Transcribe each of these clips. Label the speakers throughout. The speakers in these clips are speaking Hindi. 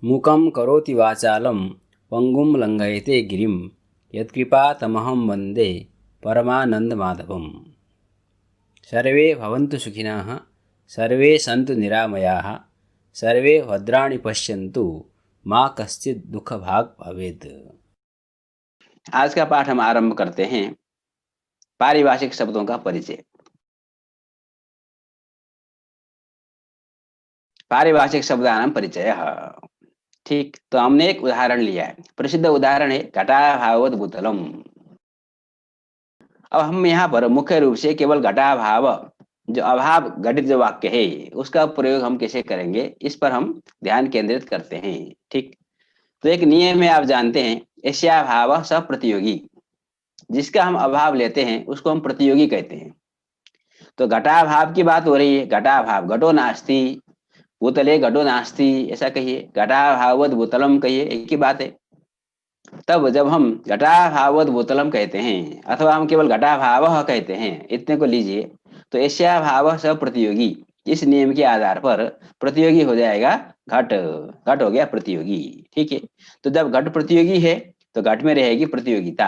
Speaker 1: मूकं करोति वाचालं पंगुं लंघयते गिरिं यत्कृपातमहं वन्दे परमानन्दमाधवम्। सर्वे भवन्तु सुखिनः, सर्वे सन्तु निरामयाः, सर्वे भद्राणि पश्यन्तु, माँ कश्चित् दुःखभाग् भवेत्। आज का पाठ हम आरंभ करते हैं पारिभाषिक शब्दों का परिचय। पारिभाषिक शब्दानां परिचयः। ठीक, तो हमने एक उदाहरण लिया है, प्रसिद्ध उदाहरण है घटाभाववत् भूतलम। अब हम यहाँ पर मुख्य रूप से केवल घटाभाव, जो अभाव घटित जो वाक्य है, उसका प्रयोग हम कैसे करेंगे, इस पर हम ध्यान केंद्रित करते हैं। ठीक, तो एक नियम है, आप जानते हैं, यस्याभावः स प्रतियोगी। जिसका हम अभाव लेते हैं उसको हम प्रतियोगी कहते हैं। तो घटाभाव की बात हो रही है, घटाभाव, घटो नास्ति, भूतले घटो नास्ति, ऐसा कहिए, घटाभाववत् भूतलम कहिए, एक ही बात है। तब जब हम घटाभाववत् भूतलम कहते हैं अथवा हम केवल घटाभावः कहते हैं, इतने को लीजिए, तो यस्याभावः स प्रतियोगी, इस नियम के आधार पर प्रतियोगी हो जाएगा घट। घट हो गया प्रतियोगी। ठीक है, तो जब घट प्रतियोगी है तो घट में रहेगी प्रतियोगिता।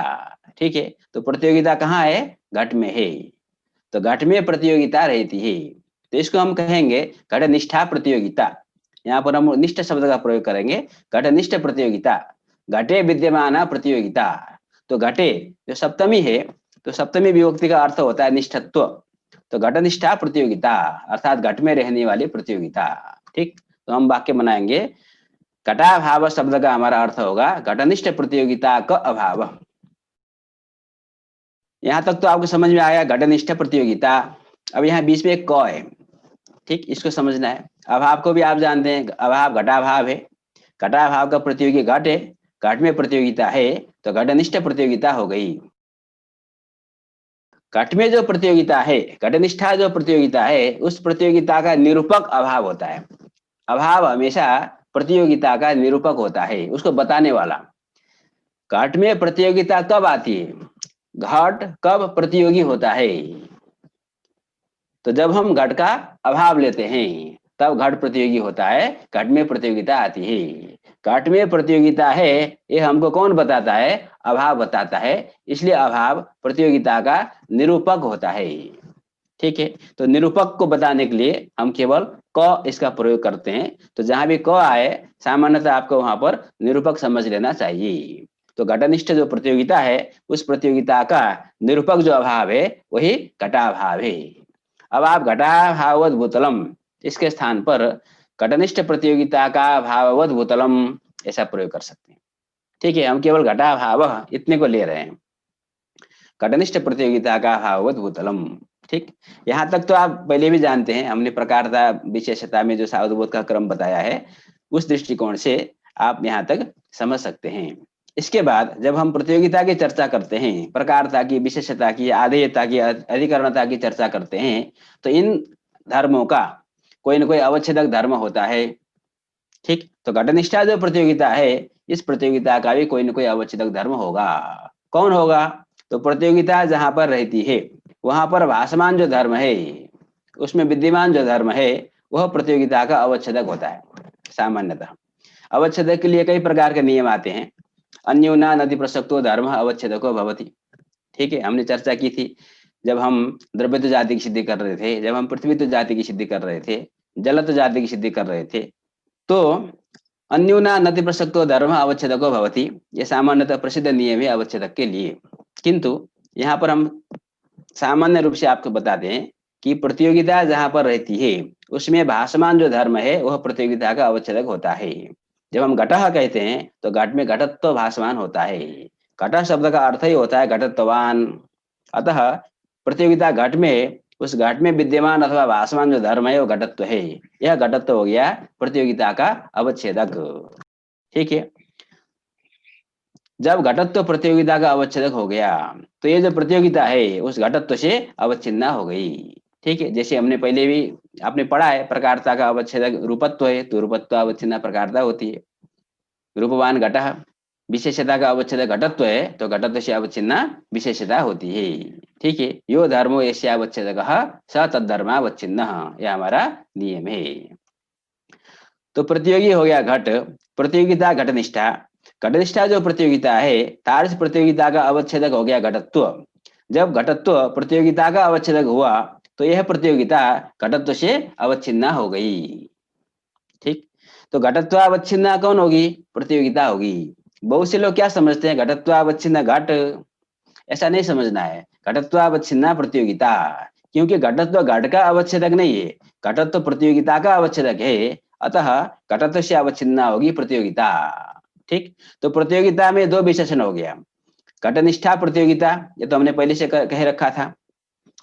Speaker 1: ठीक है, तो प्रतियोगिता कहाँ है? घट में है। तो घट में प्रतियोगिता रहती है, तो इसको हम कहेंगे घटनिष्ठा प्रतियोगिता। यहाँ पर हम निष्ठ शब्द का प्रयोग करेंगे, घटनिष्ठ प्रतियोगिता, घटे विद्यमान प्रतियोगिता। तो घटे जो सप्तमी है, तो सप्तमी विभक्ति का अर्थ होता है निष्ठत्व। तो घटनिष्ठा प्रतियोगिता अर्थात घट में रहने वाली प्रतियोगिता। ठीक, तो हम वाक्य बनाएंगे, घटाभाव शब्द का हमारा अर्थ होगा घटनिष्ठ प्रतियोगिता का अभाव। यहाँ तक तो आपको समझ में आया, घटनिष्ठ प्रतियोगिता। अब यहाँ बीच में एक क है, ठीक, इसको समझना है। अभाव को भी आप जानते हैं, अभाव घटाभाव है, घटाभाव का प्रतियोगी घट है, घट में प्रतियोगिता है, तो घटनिष्ठ प्रतियोगिता हो गई। घट में जो प्रतियोगिता है, घटनिष्ठा जो प्रतियोगिता है, उस प्रतियोगिता का निरूपक अभाव होता है। अभाव हमेशा प्रतियोगिता का निरूपक होता है, उसको बताने वाला। घट में प्रतियोगिता कब आती है? घट कब प्रतियोगी होता है? तो जब हम घट का अभाव लेते हैं तब घट प्रतियोगी होता है, घट में प्रतियोगिता आती है। घट में प्रतियोगिता है, ये हमको कौन बताता है? अभाव बताता है, इसलिए अभाव प्रतियोगिता का निरूपक होता है। ठीक है, तो निरूपक को बताने के लिए हम केवल क इसका प्रयोग करते हैं। तो जहां भी क आए, सामान्यतः आपको वहां पर निरूपक समझ लेना चाहिए। तो घटनिष्ठ जो प्रतियोगिता है, उस प्रतियोगिता का निरूपक जो अभाव है वही घटाभाव है। अब आप घटाभाववत् भूतलम, इसके स्थान पर घटनिष्ठ प्रतियोगिता का भाववत् भूतलम ऐसा प्रयोग कर सकते हैं। ठीक है, हम केवल घटाभाव इतने को ले रहे हैं, घटनिष्ठ प्रतियोगिता का भाववत् भूतलम। ठीक, यहाँ तक तो आप पहले भी जानते हैं, हमने प्रकारता विशेषता में जो सावधबोध का क्रम बताया है, उस दृष्टिकोण से आप यहाँ तक समझ सकते हैं। इसके बाद जब हम प्रतियोगिता की चर्चा करते हैं, प्रकारता की, विशेषता की, आधेयता की, अधिकरणता की चर्चा करते हैं, तो इन धर्मों का कोई न कोई अवच्छेदक धर्म होता है। ठीक, तो घटनिष्ठा जो प्रतियोगिता है, इस प्रतियोगिता का भी कोई न कोई अवच्छेदक धर्म होगा। कौन होगा? तो प्रतियोगिता जहां पर रहती है वहां पर भासमान जो धर्म है, उसमें विद्यमान जो धर्म है, वह प्रतियोगिता का अवच्छेदक होता है। सामान्यतः अवच्छेदक के लिए कई प्रकार के नियम आते हैं। अन्योना नदि प्रसक्तो धर्म अवच्छेदको भवति। ठीक है, हमने चर्चा की थी जब हम द्रव्यत्व जाति की सिद्धि कर रहे थे, जब हम पृथ्वीत्व जाति की सिद्धि कर रहे थे, जलत्व जाति की सिद्धि कर रहे थे, तो अन्योना नति प्रसक्तो धर्म अवच्छेदको भवति, ये सामान्यतः प्रसिद्ध नियम है अवच्छेदक के लिए। किंतु यहाँ पर हम सामान्य रूप से आपको बता दें कि प्रतियोगिता जहां पर रहती है उसमें भासमान जो धर्म है वह प्रतियोगिता का अवच्छेदक होता है। जब हम घटः कहते हैं तो घट में घटत्व भासमान होता है। घटः शब्द का अर्थ ही होता है घटत्ववान। अतः प्रतियोगिता घट में, उस घट में विद्यमान अथवा भासमान जो धर्म है वो घटत्व है। यह घटत्व हो गया प्रतियोगिता का अवच्छेदक। ठीक है, जब घटत्व प्रतियोगिता का अवच्छेदक हो गया तो ये जो प्रतियोगिता है उस घटत्व से अवच्छिन्न हो गई। ठीक है, जैसे हमने पहले भी आपने पढ़ा है, प्रकारता का अवच्छेदक रूपत्व है, तो रूपत्व अवच्छिन्न प्रकारता होती है। रूपवान घटः, विशेषता का अवच्छेदक घटत्व है, तो घटत्व से अवच्छिन्न विशेषता होती है। ठीक है, यो धर्मो यस्य अवच्छेदकः स तद्धर्मावच्छिन्नः, यह हमारा नियम है। तो प्रतियोगी हो गया घट, प्रतियोगिता घटनिष्ठा। घटनिष्ठा जो प्रतियोगिता है, तार्किक प्रतियोगिता का अवच्छेदक हो गया घटत्व। जब घटत्व प्रतियोगिता का अवच्छेदक हुआ तो यह प्रतियोगिता घटत्व से अवच्छिन्ना हो गई। ठीक, तो घटत्वावच्छिन्ना कौन होगी? प्रतियोगिता होगी। बहुत से लोग क्या समझते हैं, घटत्वावच्छिन्न घट, ऐसा नहीं समझना है। घटत्वावच्छिन्ना प्रतियोगिता, क्योंकि घटत्व घट का अवच्छेदक नहीं है, घटत्व प्रतियोगिता का अवच्छेदक है, अतः घटत्व से अवच्छिन्ना होगी प्रतियोगिता। ठीक, तो प्रतियोगिता में दो विशेषण हो गया, घटनिष्ठा प्रतियोगिता, ये तो हमने पहले से कह रखा था।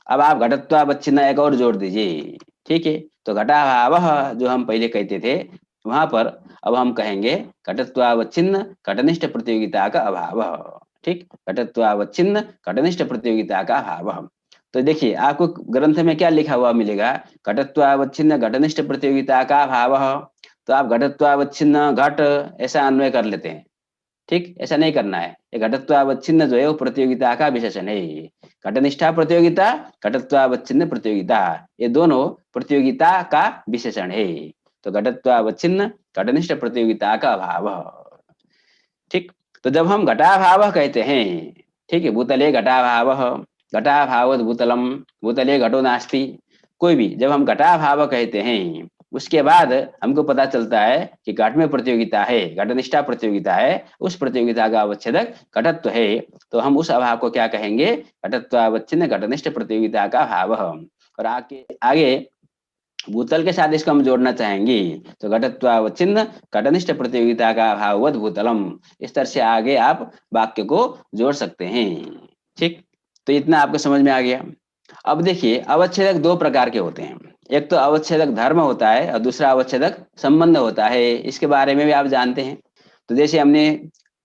Speaker 1: अब आप घटत्वावच्छिन्न एक और जोड़ दीजिए। ठीक है, तो घटाभावः जो हम पहले कहते थे वहां पर अब हम कहेंगे घटत्वावच्छिन्न घटनिष्ठ प्रतियोगिता का अभाव। ठीक, घटत्वावच्छिन्न घटनिष्ठ प्रतियोगिता का अभाव। तो देखिए आपको ग्रंथ में क्या लिखा हुआ मिलेगा, घटत्वावच्छिन्न घटनिष्ठ प्रतियोगिता का अभाव। तो आप घटत्वावच्छिन्न घट ऐसा अन्वय कर लेते हैं। ठीक, ऐसा नहीं करना है, ये घटत्वावच्छिन्न जो है वो प्रतियोगिता का विशेषण है। घटनिष्ठा प्रतियोगिता, घटत्वावच्छिन्न प्रतियोगिता, ये दोनों प्रतियोगिता का विशेषण है। तो घटत्वावच्छिन्न घटनिष्ठ प्रतियोगिता का अभाव। ठीक, तो जब हम घटाभाव कहते हैं, ठीक है, भूतले घटाभाव, घटाभावत भूतलम, भूतले घटो नास्ति, कोई भी जब हम घटाभाव कहते हैं उसके बाद हमको पता चलता है कि घट में प्रतियोगिता है, घटनिष्ठा प्रतियोगिता है, उस प्रतियोगिता का अवच्छेदक घटत्व है, तो हम उस अभाव को क्या कहेंगे, घटत्वावच्छिन्न घटनिष्ठ प्रतियोगिता का भाव। और आगे आगे भूतल के साथ इसको हम जोड़ना चाहेंगे, तो घटत्वावच्छिन्न घटनिष्ठ प्रतियोगिता का भाववत भूतलम, इस तरह से आगे आप वाक्य को जोड़ सकते हैं। ठीक, तो इतना आपको समझ में आ गया। अब देखिए अवच्छेदक दो प्रकार के होते हैं, एक तो अवच्छेदक धर्म होता है और दूसरा अवच्छेदक संबंध होता है, इसके बारे में भी आप जानते हैं। तो जैसे हमने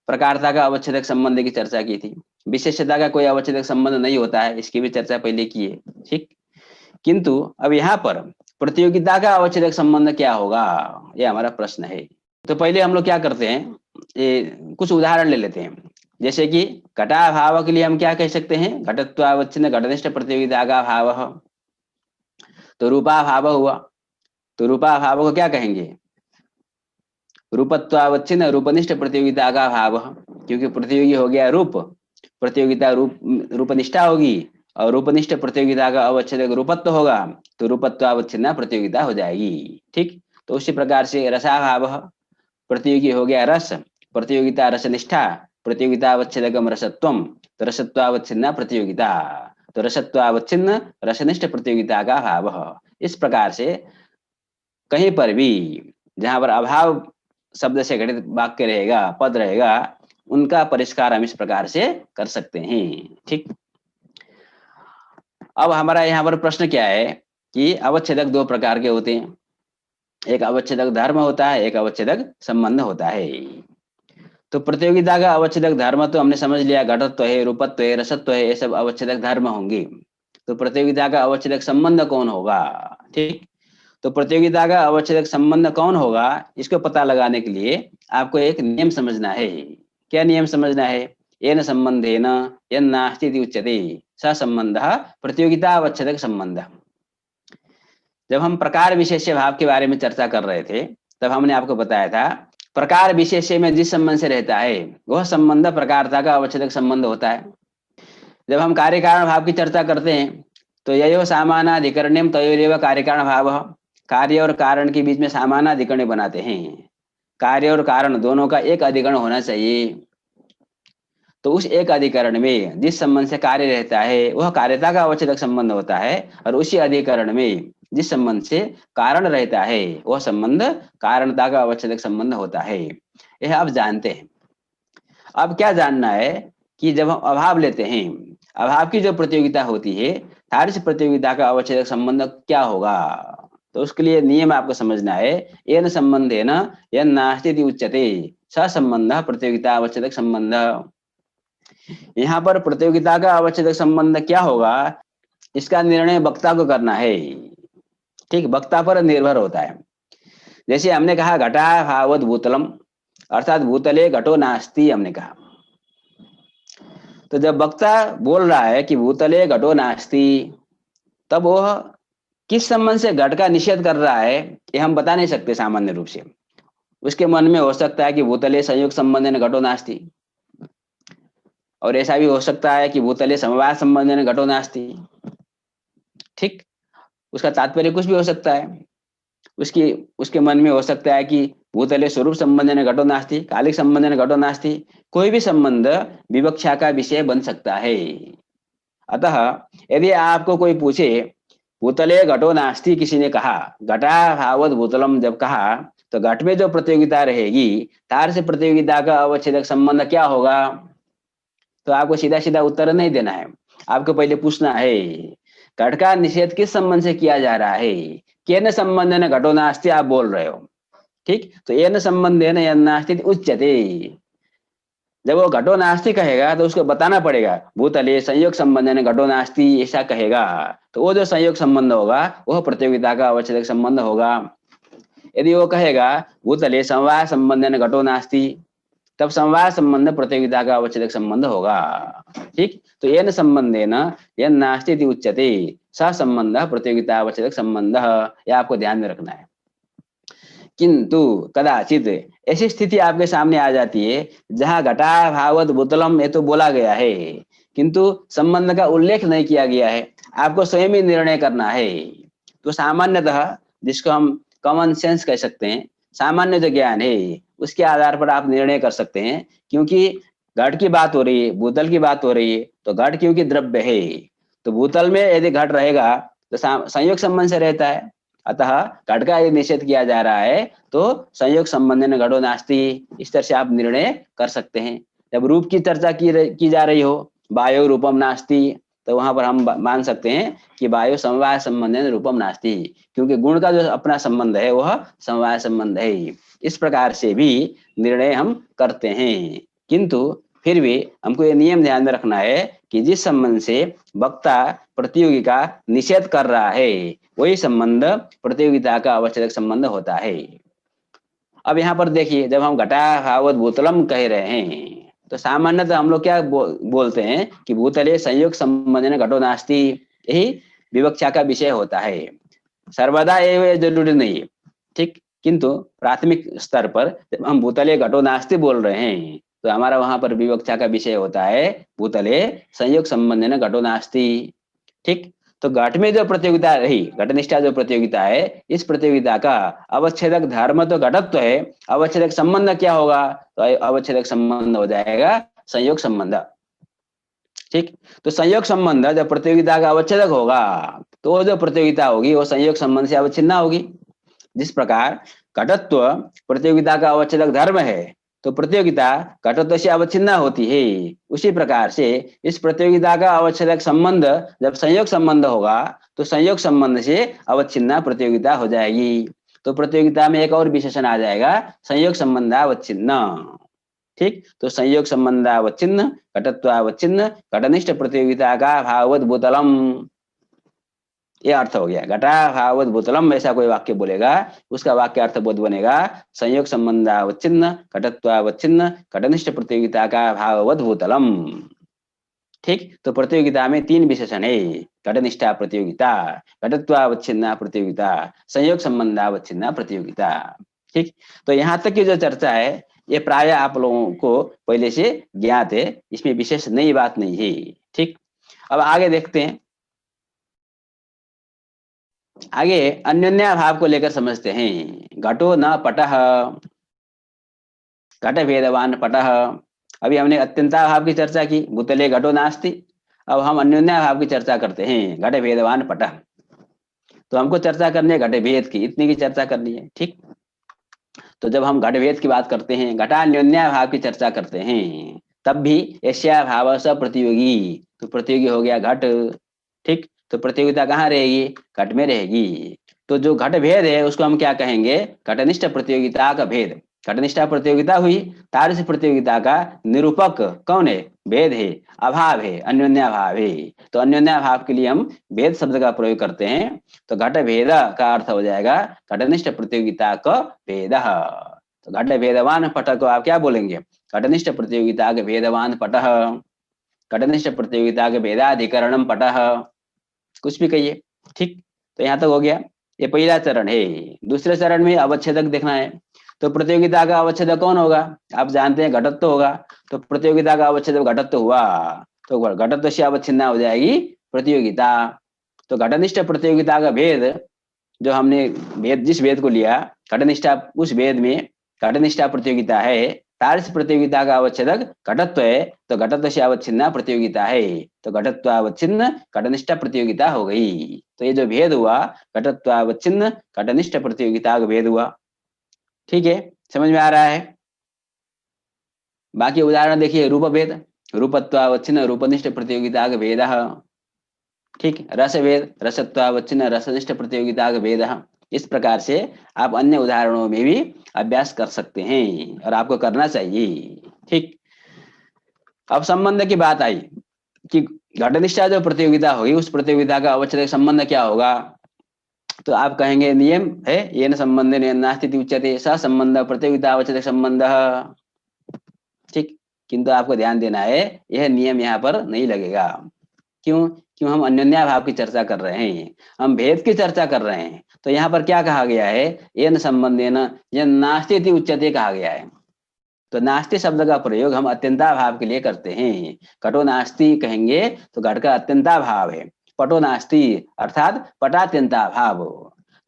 Speaker 1: प्रकारता का अवच्छेदक संबंध की चर्चा की थी, विशेषता का कोई अवच्छेदक संबंध नहीं होता है, इसकी भी चर्चा पहले की है। ठीक, किंतु अब यहाँ पर प्रतियोगिता का अवच्छेदक संबंध क्या होगा, ये हमारा प्रश्न है। तो पहले हम लोग क्या करते हैं, ये कुछ उदाहरण ले लेते हैं। जैसे कि घटाभाव के लिए हम क्या कह सकते हैं, घटत्वावच्छिन्न घटनिष्ठ प्रतियोगिता का भाव। तो रूपाभाव हुआ, तो रूपाभाव को क्या कहेंगे, रूपत्वावच्छिन्न रूपनिष्ठ प्रतियोगिता का भाव, क्योंकि प्रतियोगी हो गया रूप, प्रतियोगिता रूपनिष्ठा होगी और रूपनिष्ठ प्रतियोगिता का अवच्छेदक रूपत्व होगा, तो रूपत्वावच्छिन्न प्रतियोगिता हो जाएगी। ठीक, तो उसी प्रकार से रसाभाव, प्रतियोगी हो गया रस, प्रतियोगिता रसनिष्ठा, प्रतियोगिता अवच्छेदकम रसत्वम, तो रसत्वावच्छिन्न प्रतियोगिता, तो रसत्वावच्छिन्न रसनिष्ठ प्रतियोगिता का भाव। इस प्रकार से कहीं पर भी जहां पर अभाव शब्द से घटित वाक्य रहेगा, पद रहेगा, उनका परिष्कार हम इस प्रकार से कर सकते हैं। ठीक, अब हमारा यहाँ पर प्रश्न क्या है कि अवच्छेदक दो प्रकार के होते हैं, एक अवच्छेदक धर्म होता है, एक अवच्छेदक संबंध होता है। तो प्रतियोगिता का अवच्छेदक धर्म तो हमने समझ लिया, घटत्व है, रूपत्व है, रसत्व है, ये सब अवच्छेदक धर्म होंगे। तो प्रतियोगिता का अवच्छेदक संबंध कौन होगा? ठीक, तो प्रतियोगिता का अवच्छेदक संबंध कौन होगा, इसको पता लगाने के लिए आपको एक नियम समझना है। क्या नियम समझना है? येन संबंधेन यन्नास्ति इति उच्यते स संबंधः प्रतियोगिता अवच्छेदक संबंध। जब हम प्रकार विशेष्य भाव के बारे में चर्चा कर रहे थे तब हमने आपको बताया था प्रकार विशेष्य में जिस संबंध से रहता है वह संबंध प्रकारता का अवच्छेदक संबंध होता है। जब हम कार्य कारण भाव की चर्चा करते हैं तो ययो सामानाधिकरण्यम तयोरेव कार्य कारण भाव, कार्य और कारण के बीच में सामानाधिकरण बनाते हैं, कार्य और कारण दोनों का एक अधिकरण होना चाहिए। तो उस एक अधिकरण में जिस संबंध से कार्य रहता है वह कार्यता का अवच्छेदक संबंध होता है, और उसी अधिकरण में जिस संबंध से कारण रहता है वह संबंध कारणता का अवच्छेदक संबंध होता है। यह आप जानते हैं। अब क्या जानना है कि जब हम अभाव लेते हैं, अभाव की जो प्रतियोगिता होती है, तादृश प्रतियोगिता का अवच्छेदक संबंध क्या होगा? तो उसके लिए नियम आपको समझना है, येन संबंधेन यन्नास्ति इति उच्यते स संबंधः प्रतियोगिता अवच्छेदक संबंध। यहाँ पर प्रतियोगिता का अवच्छेदक संबंध क्या होगा, इसका निर्णय वक्ता को करना है। ठीक, वक्ता पर निर्भर होता है। जैसे हमने कहा घटा भावत भूतलम, अर्थात भूतले घटो नास्ति हमने कहा, तो जब वक्ता बोल रहा है कि भूतले घटो नास्ति, तब वह किस संबंध से घट का निषेध कर रहा है ये हम बता नहीं सकते सामान्य रूप से। उसके मन में हो सकता है कि भूतले संयोग संबंधेन घटो नास्ति, और ऐसा भी हो सकता है कि भूतले समवाय संबंधेन घटो नास्ति। ठीक, उसका तात्पर्य कुछ भी हो सकता है। उसकी उसके मन में हो सकता है कि भूतले स्वरूप संबंधेन घटो नास्ति, कालिक संबंधेन घटो नास्ति। कोई भी संबंध विवक्षा का विषय बन सकता है। अतः यदि आपको कोई पूछे भूतले घटो नास्ति, किसी ने कहा, घटा भावत भूतलम जब कहा, तो घट में जो प्रतियोगिता रहेगी, तार से प्रतियोगिता का अवच्छेदक संबंध क्या होगा? तो आपको सीधा सीधा उत्तर नहीं देना है। आपको पहले पूछना है घट का निषेध किस संबंध से किया जा रहा है। केन संबंधेन घटो नास्ति आप बोल रहे हो। ठीक, तो येन संबंधेन यन्नास्ति उच्यते। जब वो घटो नास्ति कहेगा तो उसको बताना पड़ेगा भूतले संयोग संबंधेन घटो नास्ति ऐसा कहेगा, तो वो जो संयोग संबंध होगा वह प्रतियोगिता का अवच्छेदक संबंध होगा। यदि वो कहेगा भूतले समवाय संबंधेन घटो नास्ति, तब समवाय संबंध प्रतियोगिता का अवच्छेदक संबंध होगा। ठीक, तो येन संबंधेन यन्नास्ति इति उच्यते, सह संबंध प्रतियोगिता अवच्छेदक संबंध, यह आपको ध्यान में रखना है। किंतु कदाचित ऐसी स्थिति आपके सामने आ जाती है जहां घटा भावत भूतलम ये तो बोला गया है, किंतु संबंध का उल्लेख नहीं किया गया है। आपको स्वयं ही निर्णय करना है। तो सामान्यतः, जिसको हम कॉमन सेंस कह सकते हैं, सामान्य जो ज्ञान है, उसके आधार पर आप निर्णय कर सकते हैं। क्योंकि घट की बात हो रही है, भूतल की बात हो रही है, तो घट क्योंकि द्रव्य है, तो भूतल में यदि घट रहेगा तो संयोग संबंध से रहता है। अतः घट का यदि निषेध किया जा रहा है तो संयोग संबंधेन घटो नास्ति, इस तरह से आप निर्णय कर सकते हैं। जब रूप की चर्चा की जा रही हो, वायु रूपम नास्ति, तो वहां पर हम मान सकते हैं कि वायु समवाय संबंधेन रूपम नास्ति, क्योंकि गुण का जो अपना संबंध है वह समवाय संबंध है। इस प्रकार से भी निर्णय हम करते हैं। किंतु फिर भी हमको ये नियम ध्यान में रखना है कि जिस संबंध से वक्ता प्रतियोगी का निषेध कर रहा है वही संबंध प्रतियोगिता का अवच्छेदक संबंध होता है। अब यहाँ पर देखिए, जब हम घटा भावत भूतलम कह रहे हैं तो सामान्यतः हम लोग क्या बोलते हैं कि भूतले संयोग संबंधेन घटो नास्ति, यही विवक्षा का विषय होता है। सर्वदा ये जरूरी नहीं है। ठीक, किंतु प्राथमिक स्तर पर जब हम भूतले घटो नास्ति बोल रहे हैं तो हमारा वहां पर विवक्षा का विषय होता है भूतले संयोग संबंधेन घटो नास्ति। ठीक, तो घट में जो प्रतियोगिता रही, घटनिष्ठा जो प्रतियोगिता है, इस प्रतियोगिता का अवच्छेदक धर्म तो घटत्व है, अवच्छेदक संबंध क्या होगा? तो अवच्छेदक संबंध हो जाएगा संयोग संबंध। ठीक, तो संयोग संबंध जब प्रतियोगिता का अवच्छेदक होगा तो वो जो प्रतियोगिता होगी वो संयोग संबंध से अवच्छिन्न होगी। जिस प्रकार घटत्व प्रतियोगिता का अवच्छेदक धर्म है, तो प्रतियोगिता घटत्व से अवच्छिन्न होती है। उसी प्रकार से इस प्रतियोगिता का अवच्छेदक संबंध जब संयोग संबंध होगा तो संयोग संबंध से अवच्छिन्न प्रतियोगिता हो जाएगी। तो प्रतियोगिता में एक और विशेषण आ जाएगा, संयोग संबंधावच्छिन्न। ठीक, तो संयोग संबंधावच्छिन्न, घटत्वावच्छिन्न, घटनिष्ठ प्रतियोगिता का भाववत भूतलम, ये अर्थ हो गया। घटा भाववत भूतलम ऐसा कोई वाक्य बोलेगा, उसका वाक्य अर्थ बोध बनेगा संयोग संबंधावच्छिन्न, घटत्वावच्छिन्न, घटनिष्ठ प्रतियोगिता का भाववत भूतलम। ठीक, तो प्रतियोगिता में तीन विशेषण है, घटनिष्ठा प्रतियोगिता, घटत्वावच्छिन्न प्रतियोगिता, संयोग संबंधावच्छिन्न प्रतियोगिता। ठीक, तो यहाँ तक की जो चर्चा है ये प्राय आप लोगों को पहले से ज्ञात है, इसमें विशेष नई बात नहीं है। ठीक, अब आगे देखते हैं। आगे अन्योन्या भाव को लेकर समझते हैं। घटो न पटः, घट भेदवान पटः। अभी हमने अत्यंता भाव की चर्चा की, भूतले घटो नास्ति। अब हम अन्योन्या भाव की चर्चा करते हैं, घट भेदवान पटः। तो हमको चर्चा करनी है घट भेद की, इतनी की चर्चा करनी है। ठीक, तो जब हम घट भेद की बात करते हैं, घटान्योन्या भाव की चर्चा करते हैं, तब भी एशिया भाव स प्रतियोगी, तो प्रतियोगी हो गया घट। ठीक, तो प्रतियोगिता कहाँ रहेगी? घट में रहेगी। तो जो घट भेद है उसको हम क्या कहेंगे? घटनिष्ठ प्रतियोगिता का भेद। घटनिष्ठा प्रतियोगिता हुई, तादृश प्रतियोगिता का निरूपक कौन है? भेद है, अभाव है, अन्योन्या भाव है। तो अन्योन्या भाव के लिए हम भेद शब्द का प्रयोग करते हैं। तो घट भेद का अर्थ हो जाएगा घटनिष्ठ प्रतियोगिता का भेद। तो घट भेदवान पट को आप क्या बोलेंगे? घटनिष्ठ प्रतियोगिता के भेदवान पटः, घटनिष्ठ प्रतियोगिता के भेदाधिकरणम पटः, कुछ भी कहिए। ठीक, तो यहाँ तक हो गया। ये पहला चरण है। दूसरे चरण में अवच्छेदक देखना है। तो प्रतियोगिता का अवच्छेद कौन होगा? आप जानते हैं घटत्व होगा। तो प्रतियोगिता का अवच्छेद घटत्व हुआ, तो घटत्व से अवच्छिन्ना हो जाएगी प्रतियोगिता। तो घटनिष्ठ प्रतियोगिता का भेद, जो हमने भेद, जिस भेद को लिया घटनिष्ठा, उस भेद में घटनिष्ठा प्रतियोगिता है, तार्किक प्रतियोगिता का अवच्छेदक घटत्व है, तो घटत्व से अवच्छिन्ना प्रतियोगिता है, तो घटत्वावच्छिन्न घटनिष्ठ प्रतियोगिता हो गई। तो ये जो भेद हुआ घटत्वावच्छिन्न घटनिष्ठ प्रतियोगिता का भेद हुआ। ठीक है, समझ में आ रहा है? बाकी उदाहरण देखिए, रूप भेद, रूपत्वावच्छिन्न रूपनिष्ठ प्रतियोगिता का भेद। ठीक, रस भेद, रसत्वावच्छिन्न रसनिष्ठ प्रतियोगिता का भेद। इस प्रकार से आप अन्य उदाहरणों में भी अभ्यास कर सकते हैं और आपको करना चाहिए। ठीक, अब संबंध की बात आई कि घटनिष्ठा जो प्रतियोगिता होगी उस प्रतियोगिता का अवच्छेदक संबंध क्या होगा? तो आप कहेंगे नियम है, येन संबंधेन नास्ति इति उच्यते, स संबंध प्रतियोगिता अवच्छेदक संबंध। ठीक, किंतु आपको ध्यान देना है यह नियम यहाँ पर नहीं लगेगा। क्यों? क्यों? हम अन्योन्या भाव की चर्चा कर रहे हैं, हम भेद की चर्चा कर रहे हैं। तो यहाँ पर क्या कहा गया है? येन संबंधेन यन नास्ति इति उच्यते कहा गया है। तो नास्ति शब्द का प्रयोग हम अत्यंता भाव के लिए करते हैं। घटो नास्ति कहेंगे तो घट का अत्यंता भाव है, पटो नास्ति अर्थात पटात्यंता भाव।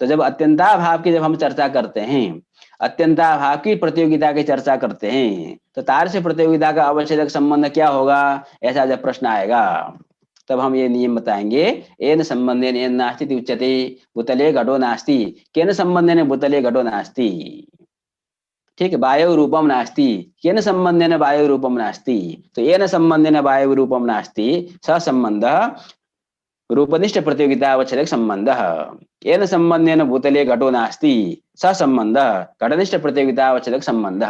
Speaker 1: तो जब अत्यंता भाव की जब हम चर्चा करते हैं, अत्यंता भाव की प्रतियोगिता की चर्चा करते हैं, तो तार से प्रतियोगिता का अवच्छेदक संबंध क्या होगा, ऐसा जब प्रश्न आएगा तब हम ये नियम बताएंगे। एन संबंधेन एन नास्ति इति उच्यते, भूतले घटो नास्ति, केन संबंधेन भूतले घटो नास्ति। ठीक, वायु रूपम नास्ति, केन संबंधेन वायु रूपम नास्ति। तो येन संबंधेन वायु रूपम नास्ति, स संबंध रूपनिष्ठ प्रतियोगिता अवच्छेदक संबंध। येन संबंधेन भूतले घटो नास्ति, स संबंध घटनिष्ठ प्रतियोगिता अवच्छेदक संबंध।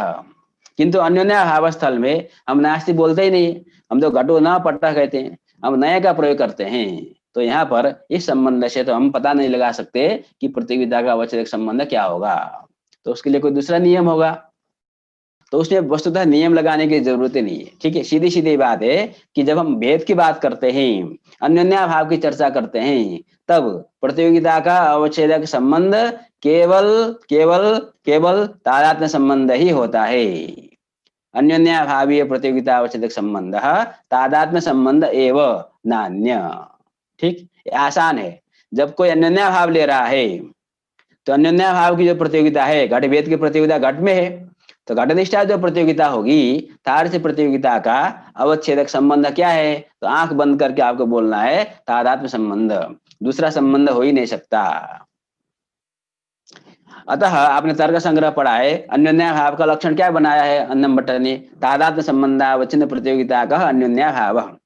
Speaker 1: किंतु अन्योन्या भाव स्थल में हम नास्ति बोलते ही नहीं, हम तो घटो न पट्टा कहते हैं, हम नए का प्रयोग करते हैं। तो यहाँ पर इस संबंध से तो हम पता नहीं लगा सकते कि प्रतियोगिता का अवच्छेदक संबंध क्या होगा, तो उसके लिए कोई दूसरा नियम होगा। तो उसमें वस्तुतः नियम लगाने की जरूरत नहीं है। ठीक है, सीधी सीधी बात है कि जब हम भेद की बात करते हैं, अन्योन्या भाव की चर्चा करते हैं, तब प्रतियोगिता का अवच्छेदक संबंध केवल केवल केवल तादात्म्य संबंध ही होता है। अन्योन्या भावीय प्रतियोगिता अवच्छेदक संबंध तादात्म्य संबंध एव नान्य। ठीक, आसान है। जब कोई अन्योन्या भाव ले रहा है तो अन्योन्या भाव की जो प्रतियोगिता है, घट भेद की प्रतियोगिता घट में है, तो घटनिष्ठा जो प्रतियोगिता होगी तार से प्रतियोगिता का अवच्छेदक संबंध क्या है? तो आंख बंद करके आपको बोलना है तादात्म्य संबंध, दूसरा संबंध हो ही नहीं सकता। अतः आपने तर्क संग्रह पढ़ा है, अन्योन्या भाव का लक्षण क्या बनाया है अन्नम भट्ट ने? तादात्म्य संबंधावच्छिन्न प्रतियोगिता का अन्योन्या भाव।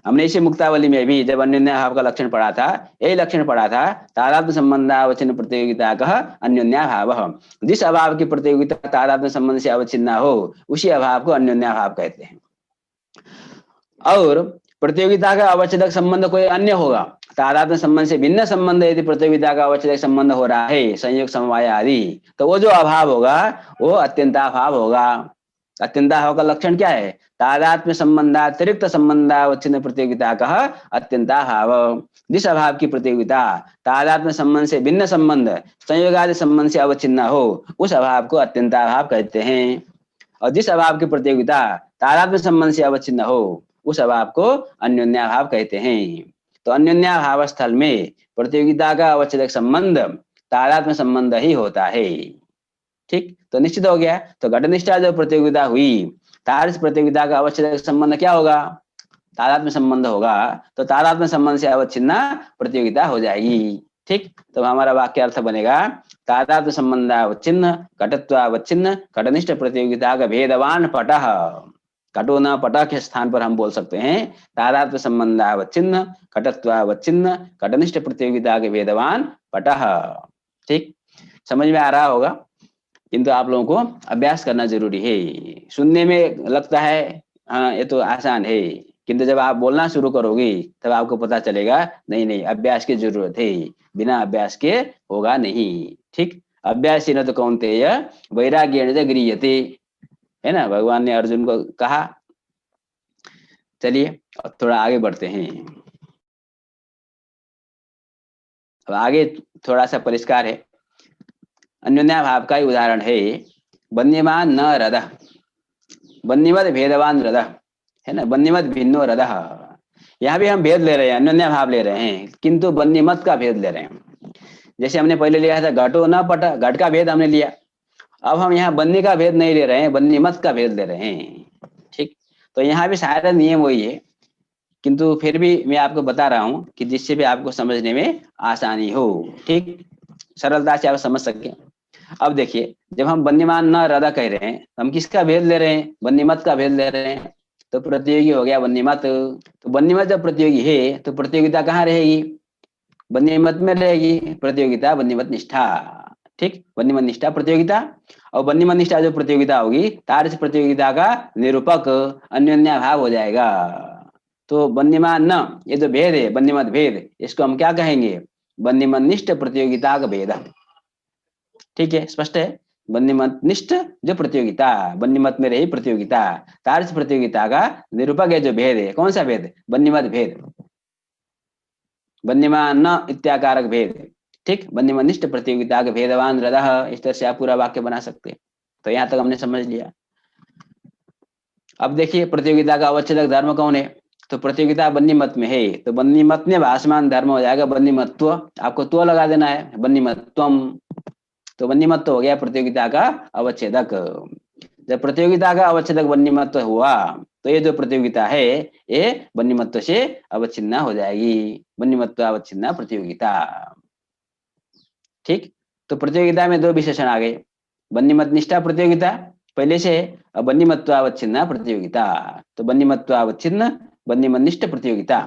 Speaker 1: हमने इसी मुक्तावली में भी जब अन्योन्या भाव का लक्षण पढ़ा था, यही लक्षण पढ़ा था, तादात्म्य संबंधावच्छिन्न प्रतियोगिता का अन्योन्या भाव। जिस अभाव की प्रतियोगिता तादात्म्य संबंध से अवच्छिन्न हो उसी अभाव को अन्योन्या भाव कहते हैं। और प्रतियोगिता का अवच्छेदक संबंध कोई अन्य होगा, तादात्म्य संबंध से भिन्न संबंध यदि प्रतियोगिता का अवच्छेदक संबंध हो रहा है, संयोग समवाय आदि, तो वो जो अभाव होगा वो अत्यंताभाव होगा। अत्यंताभाव का लक्षण क्या है? तादात्म्य संबंधातिरिक्त संबंधावच्छिन्न प्रतियोगिता का अत्यंताभाव। जिस अभाव की प्रतियोगिता तादात्म्य संबंध से भिन्न संबंध संयोग आदि संबंध से अवच्छिन्न हो उस अभाव को अत्यंताभाव कहते हैं। और जिस अभाव की प्रतियोगिता तादात्म्य संबंध से अवच्छिन्न हो उस अभाव को अन्योन्या भाव कहते हैं। तो अन्योन्या भाव स्थल में प्रतियोगिता का अवच्छेदक संबंध तादात्म्य संबंध ही होता है। ठीक, तो निश्चित हो गया। तो घटनिष्ठा जो प्रतियोगिता हुई, तार प्रतियोगिता का अवच्छेदक संबंध क्या होगा? तादात्म्य संबंध होगा। तो तादात्म्य संबंध से अवच्छिन्न प्रतियोगिता हो जाएगी। ठीक, तो हमारा वाक्य अर्थ बनेगा तादात्म्य संबंधावच्छिन्न घटत्वावच्छिन्न घटनिष्ठ प्रतियोगिता का भेदवान पटः। घटो न पटः के स्थान पर हम बोल सकते हैं तादात्म्य संबंधावच्छिन्न घटत्वावच्छिन्न घटनिष्ठ प्रतियोगिता के भेदवान पटः। ठीक, समझ में आ रहा होगा, किंतु आप लोगों को अभ्यास करना जरूरी है। सुनने में लगता है हाँ ये तो आसान है, किंतु जब आप बोलना शुरू करोगे तब आपको पता चलेगा नहीं नहीं अभ्यास की जरूरत है, बिना अभ्यास के होगा नहीं। ठीक, अभ्यास न तो कौन्तेय वैराग्येण च गृह्यते, है ना, भगवान ने अर्जुन को कहा। चलिए अब थोड़ा आगे बढ़ते हैं। अब आगे थोड़ा सा परिष्कार है। अन्योन्या भाव का ही उदाहरण है बन्यमान न रदः, बन्यमत भेदवान रदः, है ना, बन्यमत भिन्नो रदः। यहाँ भी हम भेद ले रहे हैं, अन्योन्या भाव ले रहे हैं, किंतु बन्यमत का भेद ले रहे हैं। जैसे हमने पहले लिया था घटो न पट, घट का भेद हमने लिया। अब हम यहाँ बन्नी का भेद नहीं ले रहे हैं, बन्यमत का भेद ले रहे हैं। ठीक, तो यहाँ भी सारा नियम वही है, किंतु फिर भी मैं आपको बता रहा हूँ कि जिससे भी आपको समझने में आसानी हो, ठीक, सरलता से आप समझ सके। अब देखिए, जब हम बन्यमान न रदा कह रहे हैं, हम किसका भेद ले रहे हैं? बन्यमत का भेद ले रहे हैं। तो प्रतियोगी हो गया बन्यमत। तो बन्यमत जब प्रतियोगी है तो प्रतियोगिता कहाँ रहेगी? बन्यमत में रहेगी। प्रतियोगिता बन्यमत निष्ठा, ठीक, बन्यमत निष्ठा प्रतियोगिता। और बन्यमत निष्ठा जो प्रतियोगिता होगी, तार प्रतियोगिता का निरूपक अन्योन्या भाव हो जाएगा। तो बन्यमान न, ये जो भेद है बन्यमत भेद, इसको हम क्या कहेंगे? बन्यमत निष्ठ प्रतियोगिता का भेद। ठीक है, स्पष्ट है। बन्यमत निष्ठ जो प्रतियोगिता, बन्यमत में रही प्रतियोगिता, तार्स प्रतियोगिता का निरूपक है जो भेद है, कौन सा भेद? बन्यमत भेद, बन्यमान न इत्याकारक भेद। ठीक, बन्यमत निष्ठ प्रतियोगिता के भेदवान रदः, इस तरह से आप पूरा वाक्य बना सकते हैं। तो यहाँ तक हमने समझ लिया। अब देखिए, प्रतियोगिता का अवच्छेदक धर्म कौन है? तो प्रतियोगिता बन्यमत में है, तो बन्यमत में भासमान धर्म हो जाएगा बन्यमत्व। आपको तो लगा देना है, बन्यमत्वम। तो बन्यमत्व हो गया प्रतियोगिता का अवच्छेदक। जब प्रतियोगिता का अवच्छेदक बन्यमत्व हुआ, तो ये जो प्रतियोगिता है ये बन्यमत्व से अवच्छिन्न हो जाएगी। बन्यमत्व अवच्छिन्न प्रतियोगिता। ठीक, तो प्रतियोगिता में दो विशेषण आ गए, बन्यमत निष्ठा प्रतियोगिता पहले से, और बन्यमत्वावच्छिन्न प्रतियोगिता। तो बन्यमत्वावच्छिन्न बन्यमत प्रतियोगिता,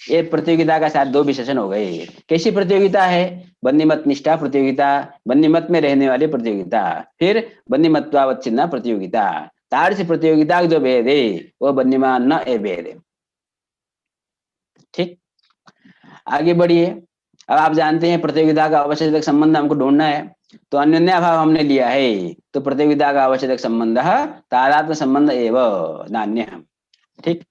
Speaker 1: ये प्रतियोगिता का साथ दो विशेषण हो गए। कैसी प्रतियोगिता है? बन्यमत निष्ठा प्रतियोगिता, बन्यमत में रहने वाली प्रतियोगिता। फिर बन्यमत्वावच्छिन्न प्रतियोगिता, तार से प्रतियोगिता का जो भेद है वो बन्यमान न ए भेद है। ठीक, आगे बढ़िए। अब आप जानते हैं प्रतियोगिता का अवच्छेदक संबंध हमको ढूंढना है। तो अन्योन्या भाव हमने लिया है, तो प्रतियोगिता का अवच्छेदक संबंध तादात्म्य संबंध एवं नान्य। ठीक,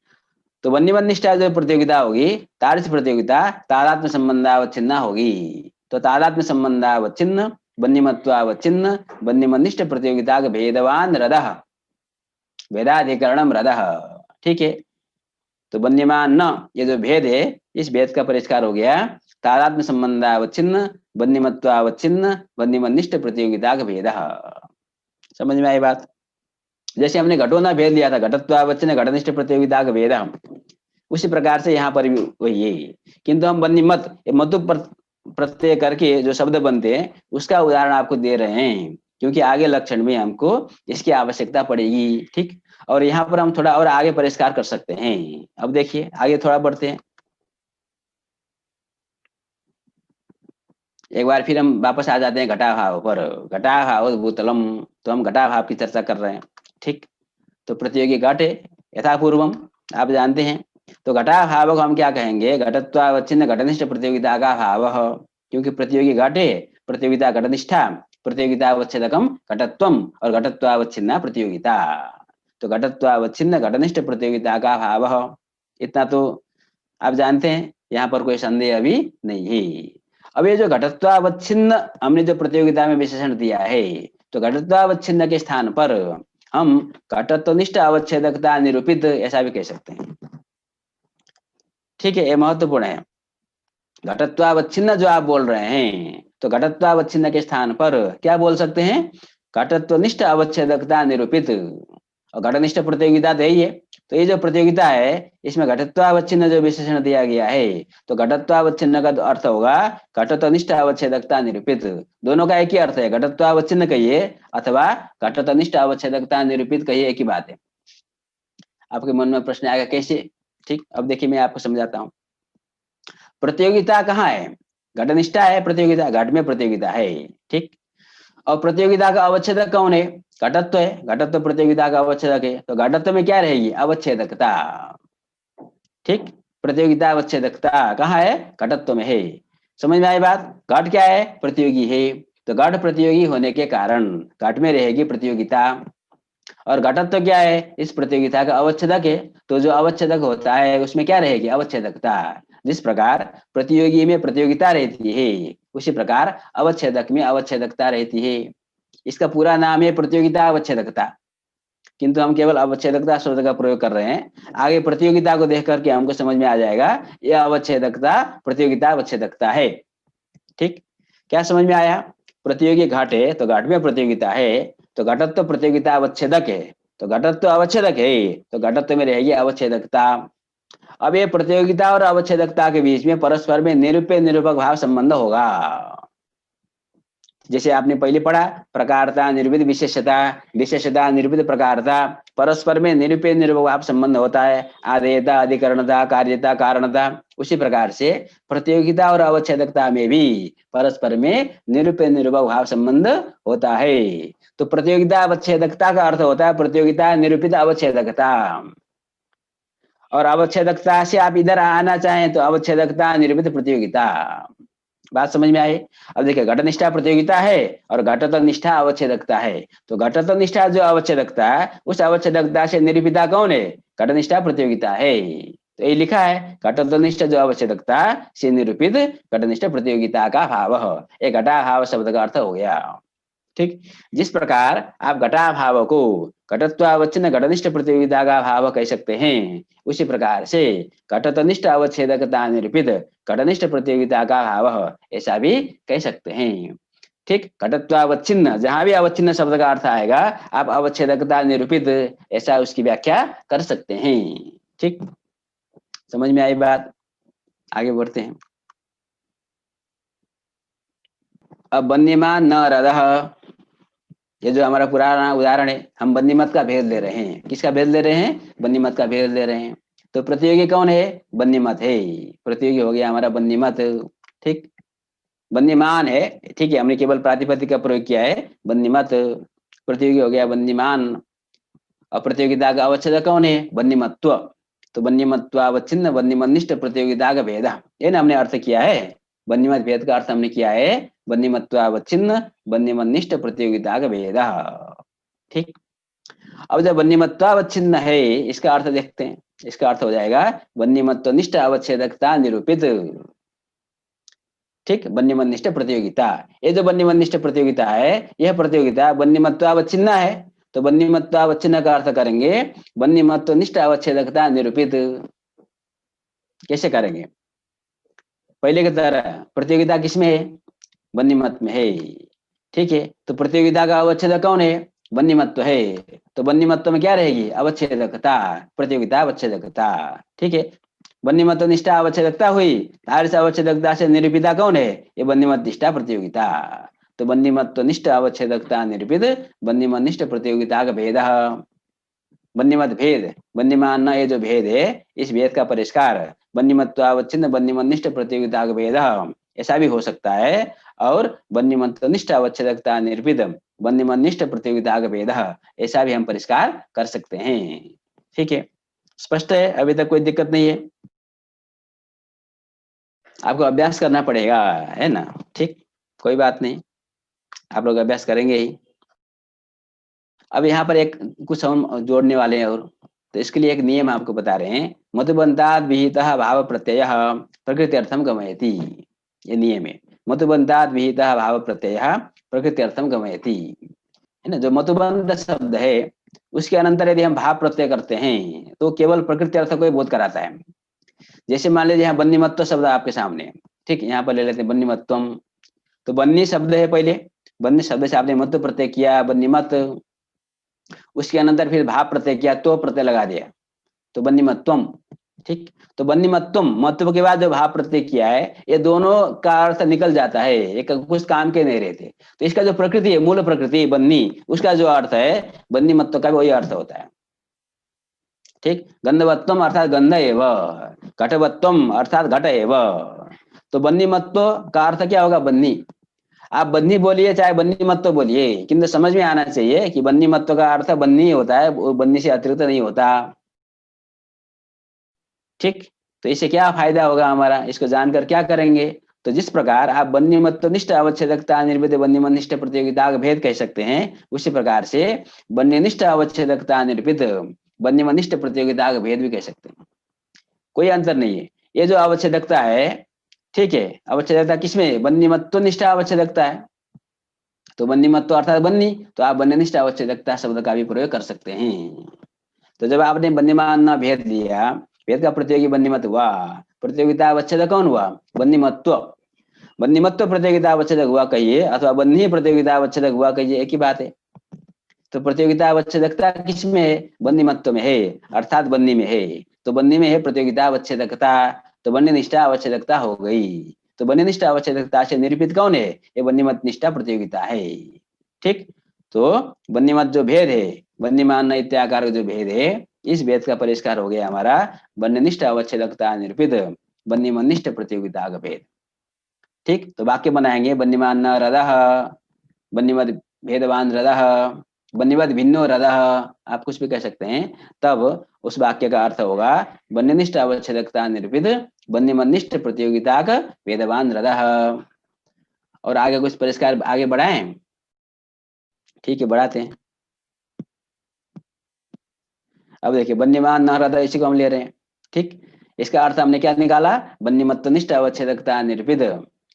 Speaker 1: तो बन्यमत निष्ठा जो प्रतियोगिता होगी, तार से प्रतियोगिता तादात्म्य संबंधावच्छिन्न होगी। तो तादात्म्य संबंधावच्छिन्न बन्यमत्वावच्छिन्न बन्यमत प्रतियोगिता का भेदवान रदः, भेदाधिकरणम रदः। ठीक है, तो बन्यमान न, ये जो भेद है इस भेद का परिष्कार हो गया तादात्म्य संबंधावच्छिन्न बन्यमत्वावच्छिन्न बन्यमत प्रतियोगिता का भेद। समझ में आई बात? जैसे हमने घटोना भेद लिया था, घटत्वावच्छिन्न घटनिष्ठ प्रतियोगिता का भेद, उसी प्रकार से यहाँ पर भी वही है। किंतु हम बन्यमत मधु प्रत्यय करके जो शब्द बनते हैं उसका उदाहरण आपको दे रहे हैं, क्योंकि आगे लक्षण में हमको इसकी आवश्यकता पड़ेगी। ठीक, और यहाँ पर हम थोड़ा और आगे परिष्कार कर सकते हैं। अब देखिए आगे थोड़ा बढ़ते हैं, एक बार फिर हम वापस आ जाते हैं घटा भाव पर। घटा भाव भूतलम, तो हम घटा भाव की चर्चा कर रहे हैं। ठीक, तो प्रतियोगी घट है यथापूर्वम, आप जानते हैं। तो घटा भाव को हम क्या कहेंगे? घटत्वावच्छिन्न घटनिष्ठ प्रतियोगिता का भाव, क्योंकि प्रतियोगी घट है, प्रतियोगिता घटनिष्ठा, प्रतियोगिता अवच्छेदकम घटत्वम और घटत्वावच्छिन्न प्रतियोगिता। तो घटत्वावच्छिन्न घटनिष्ठ प्रतियोगिता का भाव, इतना तो आप जानते हैं, यहाँ पर कोई संदेह अभी नहीं है। अब ये जो घटत्वावच्छिन्न हमने जो प्रतियोगिता में विशेषण दिया है, तो घटत्वावच्छिन्न के स्थान पर हम घटत्वनिष्ठ अवच्छेदकता निरूपित ऐसा भी कह सकते हैं। ठीक है, ये महत्वपूर्ण है। घटत्वावच्छिन्न जो आप बोल रहे हैं, तो घटत्वावच्छिन्न के स्थान पर क्या बोल सकते हैं? घटत्वनिष्ठ अवच्छेदकता निरूपित। और घटनिष्ठ प्रतियोगिता तो यही है। तो ये जो प्रतियोगिता है इसमें घटत्वावच्छिन्न जो विशेषण दिया गया है, तो घटत्वावच्छिन्न का अर्थ होगा घटत्वनिष्ठ अवच्छेदकता निरूपित। दोनों का एक ही अर्थ है, घटत्वावच्छिन्न कहिए अथवा घटत्वनिष्ठ अवच्छेदकता निरूपित कहिए, एक ही बात है। आपके मन में प्रश्न आएगा कैसे? ठीक, अब देखिए मैं आपको समझाता हूँ। प्रतियोगिता कहाँ है? घटनिष्ठा है प्रतियोगिता, घट में प्रतियोगिता है। ठीक, और प्रतियोगिता का अवच्छेदक कौन है? घटत्व है, घटत्व प्रतियोगिता का अवच्छेदक है। तो घटत्व में क्या रहेगी? अवच्छेदकता। ठीक, प्रतियोगिता अवच्छेदकता कहाँ है? घटत्व में है। समझ में आई बात? घट क्या है? प्रतियोगी है। तो घट प्रतियोगी होने के कारण घट में रहेगी प्रतियोगिता। और घटत्व क्या है? इस प्रतियोगिता का अवच्छेदक है। तो जो अवच्छेदक होता है उसमें क्या रहेगी? अवच्छेदकता। जिस प्रकार प्रतियोगी में प्रतियोगिता रहती है, उसी प्रकार अवच्छेदक में अवच्छेदकता रहती है। इसका पूरा नाम है प्रतियोगिता अवच्छेदकता, किंतु हम केवल अवच्छेदकता शब्द का प्रयोग कर रहे हैं। आगे प्रतियोगिता को देख करके हमको समझ में आ जाएगा यह अवच्छेदकता प्रतियोगिता अवच्छेदकता है। ठीक, क्या समझ में आया? प्रतियोगी घट है तो घट में प्रतियोगिता है, तो घटत्व तो प्रतियोगिता अवच्छेदक है, तो घटत्व तो अवच्छेदक है, तो घटत्व में रहेगी अवच्छेदकता। अब ये प्रतियोगिता और अवच्छेदकता के बीच में परस्पर में निरूप्य निरूपक भाव संबंध होगा। जैसे आपने पहले पढ़ा, प्रकारता निरूपित विशेषता, विशेषता निरूपित प्रकारता, परस्पर में निरूपय निरूपक भाव संबंध होता है, आदेयता अधिकरणता कार्यता कारणता। उसी प्रकार से प्रतियोगिता और अवच्छेदकता में भी परस्पर में निरूपय निरूपक भाव संबंध होता है। तो प्रतियोगिता अवच्छेदकता का अर्थ होता है प्रतियोगिता निरूपित अवच्छेदकता, और अवच्छेदकता से आप इधर आना चाहें तो अवच्छेदकता निरूपित प्रतियोगिता। बात समझ में आई? अब देखिए, घटनिष्ठा प्रतियोगिता है और घटतः निष्ठा अवच्छेदकता है। तो घटतः निष्ठा जो अवच्छेदकता है, उस अवच्छेदकता से निरूपिता कौन है? घटनिष्ठा प्रतियोगिता है। तो ये लिखा है, घटतः निष्ठा जो अवच्छेदकता से निरूपित घटनिष्ठ प्रतियोगिता का भाव। एक घटा भाव शब्द का अर्थ हो गया। ठीक, जिस प्रकार आप घटा भाव को घटत्वावच्छिन्न घटनिष्ठ प्रतियोगिता का भाव कह सकते हैं, उसी प्रकार से घटतनिष्ठ अवच्छेदकता निरूपित घटनिष्ठ प्रतियोगिता का भाव ऐसा भी कह सकते हैं। ठीक, घटत्वावच्छिन्न, जहां भी अवच्छिन्न शब्द का अर्थ आएगा आप अवच्छेदकता निरूपित ऐसा उसकी व्याख्या कर सकते हैं। ठीक, समझ में आई बात? आगे बढ़ते हैं। अब वन्यमान न रदह, ये जो हमारा पुराना उदाहरण है, हम बन्नीमत का भेद ले रहे हैं। किसका भेद ले रहे हैं? बन्नीमत का भेद ले रहे हैं। तो प्रतियोगी कौन है? बन्नीमत है। प्रतियोगी हो गया हमारा बन्नीमत। ठीक, बन्नीमान है, ठीक है, हमने केवल प्रातिपदिक का प्रयोग किया है, बन्नीमत। प्रतियोगी हो गया बन्नीमान। और प्रतियोगिता का अवच्छेद कौन है? बन्नीमत्व। तो बन्नीमत्वावच्छिन्न बन्नीमनिष्ठ प्रतियोगिता का भेद, ये ना हमने अर्थ किया है। बन्नीमत भेद का अर्थ हमने किया है बन्नीमत्वावच्छिन्न बन्नीमनिष्ठ प्रतियोगिता का भेद। ठीक, अब जब बन्नीमत्वावच्छिन्न है, इसका अर्थ देखते हैं। इसका अर्थ हो जाएगा बन्नीमत्वनिष्ठ अवच्छेदकता निरूपित। ठीक, बन्नीमनिष्ठ प्रतियोगिता, ये जो बन्नीमनिष्ठ प्रतियोगिता है, यह प्रतियोगिता बन्नीमत्वावच्छिन्न है। तो बन्नीमत्वावच्छिन्न का अर्थ करेंगे बन्नीमत्वनिष्ठ अवच्छेदकता निरूपित। कैसे करेंगे? पहले की तरह प्रतियोगिता किसमें है? बन्नीमत में है। ठीक है, तो प्रतियोगिता का अवच्छेदक कौन है? बन्नीमत्व है। तो बन्नीमत्व में क्या रहेगी? अवच्छेदकता, प्रतियोगिता अवच्छेदकता। ठीक है, बन्नीमत्व निष्ठा अवच्छेदकता हुई, आर्ष अवच्छेदकता से निरूपिता कौन है? ये बन्नीमत निष्ठा प्रतियोगिता। तो बन्नीमत्व निष्ठ अवच्छेदकता निरूपित बन्नीमत निष्ठ प्रतियोगिता का भेद। बन्नीमत भेद, बन्नीमान ये जो भेद है, इस भेद का परिष्कार बन्नीमत्वावच्छिन्न बन्नीमनिष्ठ प्रतियोगिता का भेद ऐसा भी हो सकता है, और बन्नीमत्वनिष्ठ अवच्छेदकता निरूपित बन्नीमनिष्ठ प्रतियोगिता का भेद ऐसा भी हम परिष्कार कर सकते हैं। ठीक है, स्पष्ट है? अभी तक कोई दिक्कत नहीं है? आपको अभ्यास करना पड़ेगा, है ना? ठीक, कोई बात नहीं, आप लोग अभ्यास करेंगे ही। अब यहाँ पर एक कुछ हम जोड़ने वाले हैं, और तो इसके लिए एक नियम आपको बता रहे हैं। मधुबंताद विहितः भाव प्रत्ययः प्रकृत्यर्थम गमयति, ये नियम है। मधुबंताद विहितः भाव प्रत्ययः प्रकृत्यर्थम गमयति, है ना? जो मतुबंध शब्द है, उसके अनंतर यदि हम भाव प्रत्यय करते हैं तो केवल प्रकृति अर्थ को ही बोध कराता है। जैसे मान लीजिए यहाँ बन्नीमत्व शब्द आपके सामने, ठीक, यहाँ पर ले लेते हैं बन्नीमत्वम। तो बन्नी शब्द है, पहले बन्नी शब्द से आपने मत्व प्रत्यय किया, बन्नीमत। उसके अनंतर फिर भाव प्रत्यय किया, तो प्रत्यय लगा दिया, तो बन्नीमत्वम। ठीक, तो बन्नीमत्वम, महत्व के बाद जो भाव प्रत्यय किया है, ये दोनों का अर्थ निकल जाता है, एक कुछ काम के नहीं रहते। तो इसका जो प्रकृति है, मूल प्रकृति बन्नी, उसका जो अर्थ है बन्नीमत्व का भी वही अर्थ होता है। ठीक, गंधवत्वम अर्थात गंध एव, घटवत्वम अर्थात घट एव। तो बन्नीमत्व का अर्थ क्या होगा? बन्नी। आप बन्नी बोलिए चाहे बन्नीमत्व बोलिए, किंतु समझ में आना चाहिए कि बन्नीमत्व का अर्थ बन्नी होता है, वो बन्नी से अतिरिक्त नहीं होता। ठीक, तो इससे क्या फायदा होगा हमारा? इसको जानकर क्या करेंगे? तो जिस प्रकार आप बन्नीमत्वनिष्ठ अवच्छेदकता निर्मित बन्नीमनिष्ठ प्रतियोगिता का भेद कह सकते हैं, उसी प्रकार से बन्नीनिष्ठ अवच्छेदकता निर्मित बन्नीमनिष्ठ प्रतियोगिता का भेद भी कह सकते हैं। कोई अंतर नहीं है। ये जो अवच्छेदकता है, ठीक है, अवच्छेदकता किसमें? बन्नीमत्वनिष्ठ अवच्छेदकता है। तो बन्नी मत तो अर्थात बन्नी, तो आप बन्यनिष्ठ अवच्छेदकता शब्द का भी प्रयोग कर सकते हैं। तो जब आपने बन्नीमान भेद लिया, भेद का प्रतियोगी बन्नीमत हुआ, प्रतियोगिता अवच्छेद कौन हुआ? बन्नीमत्व। बन्नीमत्व प्रतियोगिता अवच्छेदक हुआ कहिए, अथवा बन्नी प्रतियोगिता अवच्छेदक हुआ कहिए, एक ही बात है। तो प्रतियोगिता अवच्छेदकता किस में है? बन्नीमत्व में है, अर्थात बन्नी में है। तो बन्नी में है प्रतियोगिता अवच्छेदकता, तो बन्नी निष्ठा अवच्छेदकता हो गई। तो बन्नी निष्ठा अवच्छेदकता से निरूपित कौन है? ये बन्नीमत निष्ठा प्रतियोगिता है। ठीक। तो बन्नीमत जो भेद है, बन्नीमान इत्याकार जो भेद है, इस भेद का परिष्कार हो गया हमारा बन्यनिष्ठ अवच्छेदकता निरूपित बन्नीमनिष्ठ प्रतियोगिता का भेद। ठीक। तो वाक्य बनाएंगे, बन्नीमान रदः, बन्नीमत भेदवान रदः, बन्नीमत भिन्नो रदः, आप कुछ भी कह सकते हैं। तब उस वाक्य का अर्थ होगा बन्यनिष्ठ अवच्छेदकता निरूपित बन्नीमनिष्ठ प्रतियोगिता का भेदवान रदः। और आगे कुछ परिष्कार आगे बढ़ाएं? ठीक है, बढ़ाते हैं। अब देखिए, बन्नीमान न हृदय, इसी को हम ले रहे हैं। ठीक। इसका अर्थ हमने क्या निकाला? बन्नीमत्वनिष्ठ अवच्छेदकता निरूपित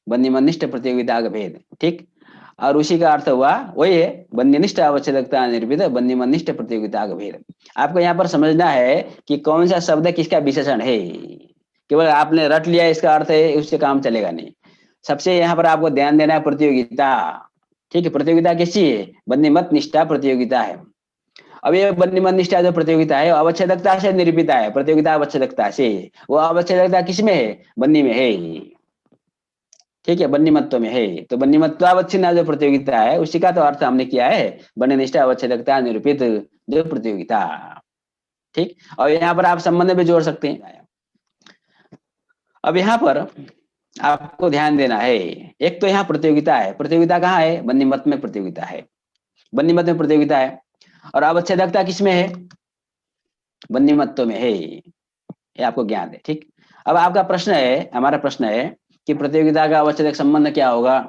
Speaker 1: बन्नीमनिष्ठ प्रतियोगिता का भेद। ठीक। और उसी का अर्थ हुआ वही है, बन्यनिष्ठ अवच्छेदकता निरूपित बन्नीमनिष्ठ प्रतियोगिता का भेद। आपको यहाँ पर समझना है कि कौन सा शब्द किसका विशेषण है। केवल आपने रट लिया इसका अर्थ है, उससे काम चलेगा नहीं। सबसे यहाँ पर आपको ध्यान देना है प्रतियोगिता। ठीक है, प्रतियोगिता किसकी है? बन्नीमत निष्ठा प्रतियोगिता है। अब ये बन्नीमत निष्ठा जो प्रतियोगिता है अवच्छेदकता से निरूपित है, प्रतियोगिता अवच्छेदकता से। वो अवच्छेदकता किसमें है? बन्नी में है। ठीक है, बन्नीमत्व में है। तो बन्नीमत्वावच्छिन्न जो प्रतियोगिता है उसी का तो अर्थ हमने किया है बन्यनिष्ठ अवच्छेदकता निरूपित जो प्रतियोगिता। ठीक। और यहाँ पर आप संबंध भी जोड़ सकते हैं। अब यहाँ पर आपको ध्यान देना है, एक तो यहाँ प्रतियोगिता है, प्रतियोगिता कहाँ है? बन्नीमत में प्रतियोगिता है, बन्नीमत में प्रतियोगिता है। और अवच्छेदकता किसमें है? बन्नीमत्व में है, ये आपको ज्ञान है। ठीक। अब आपका प्रश्न है, हमारा प्रश्न है कि प्रतियोगिता का अवच्छेदक संबंध क्या होगा?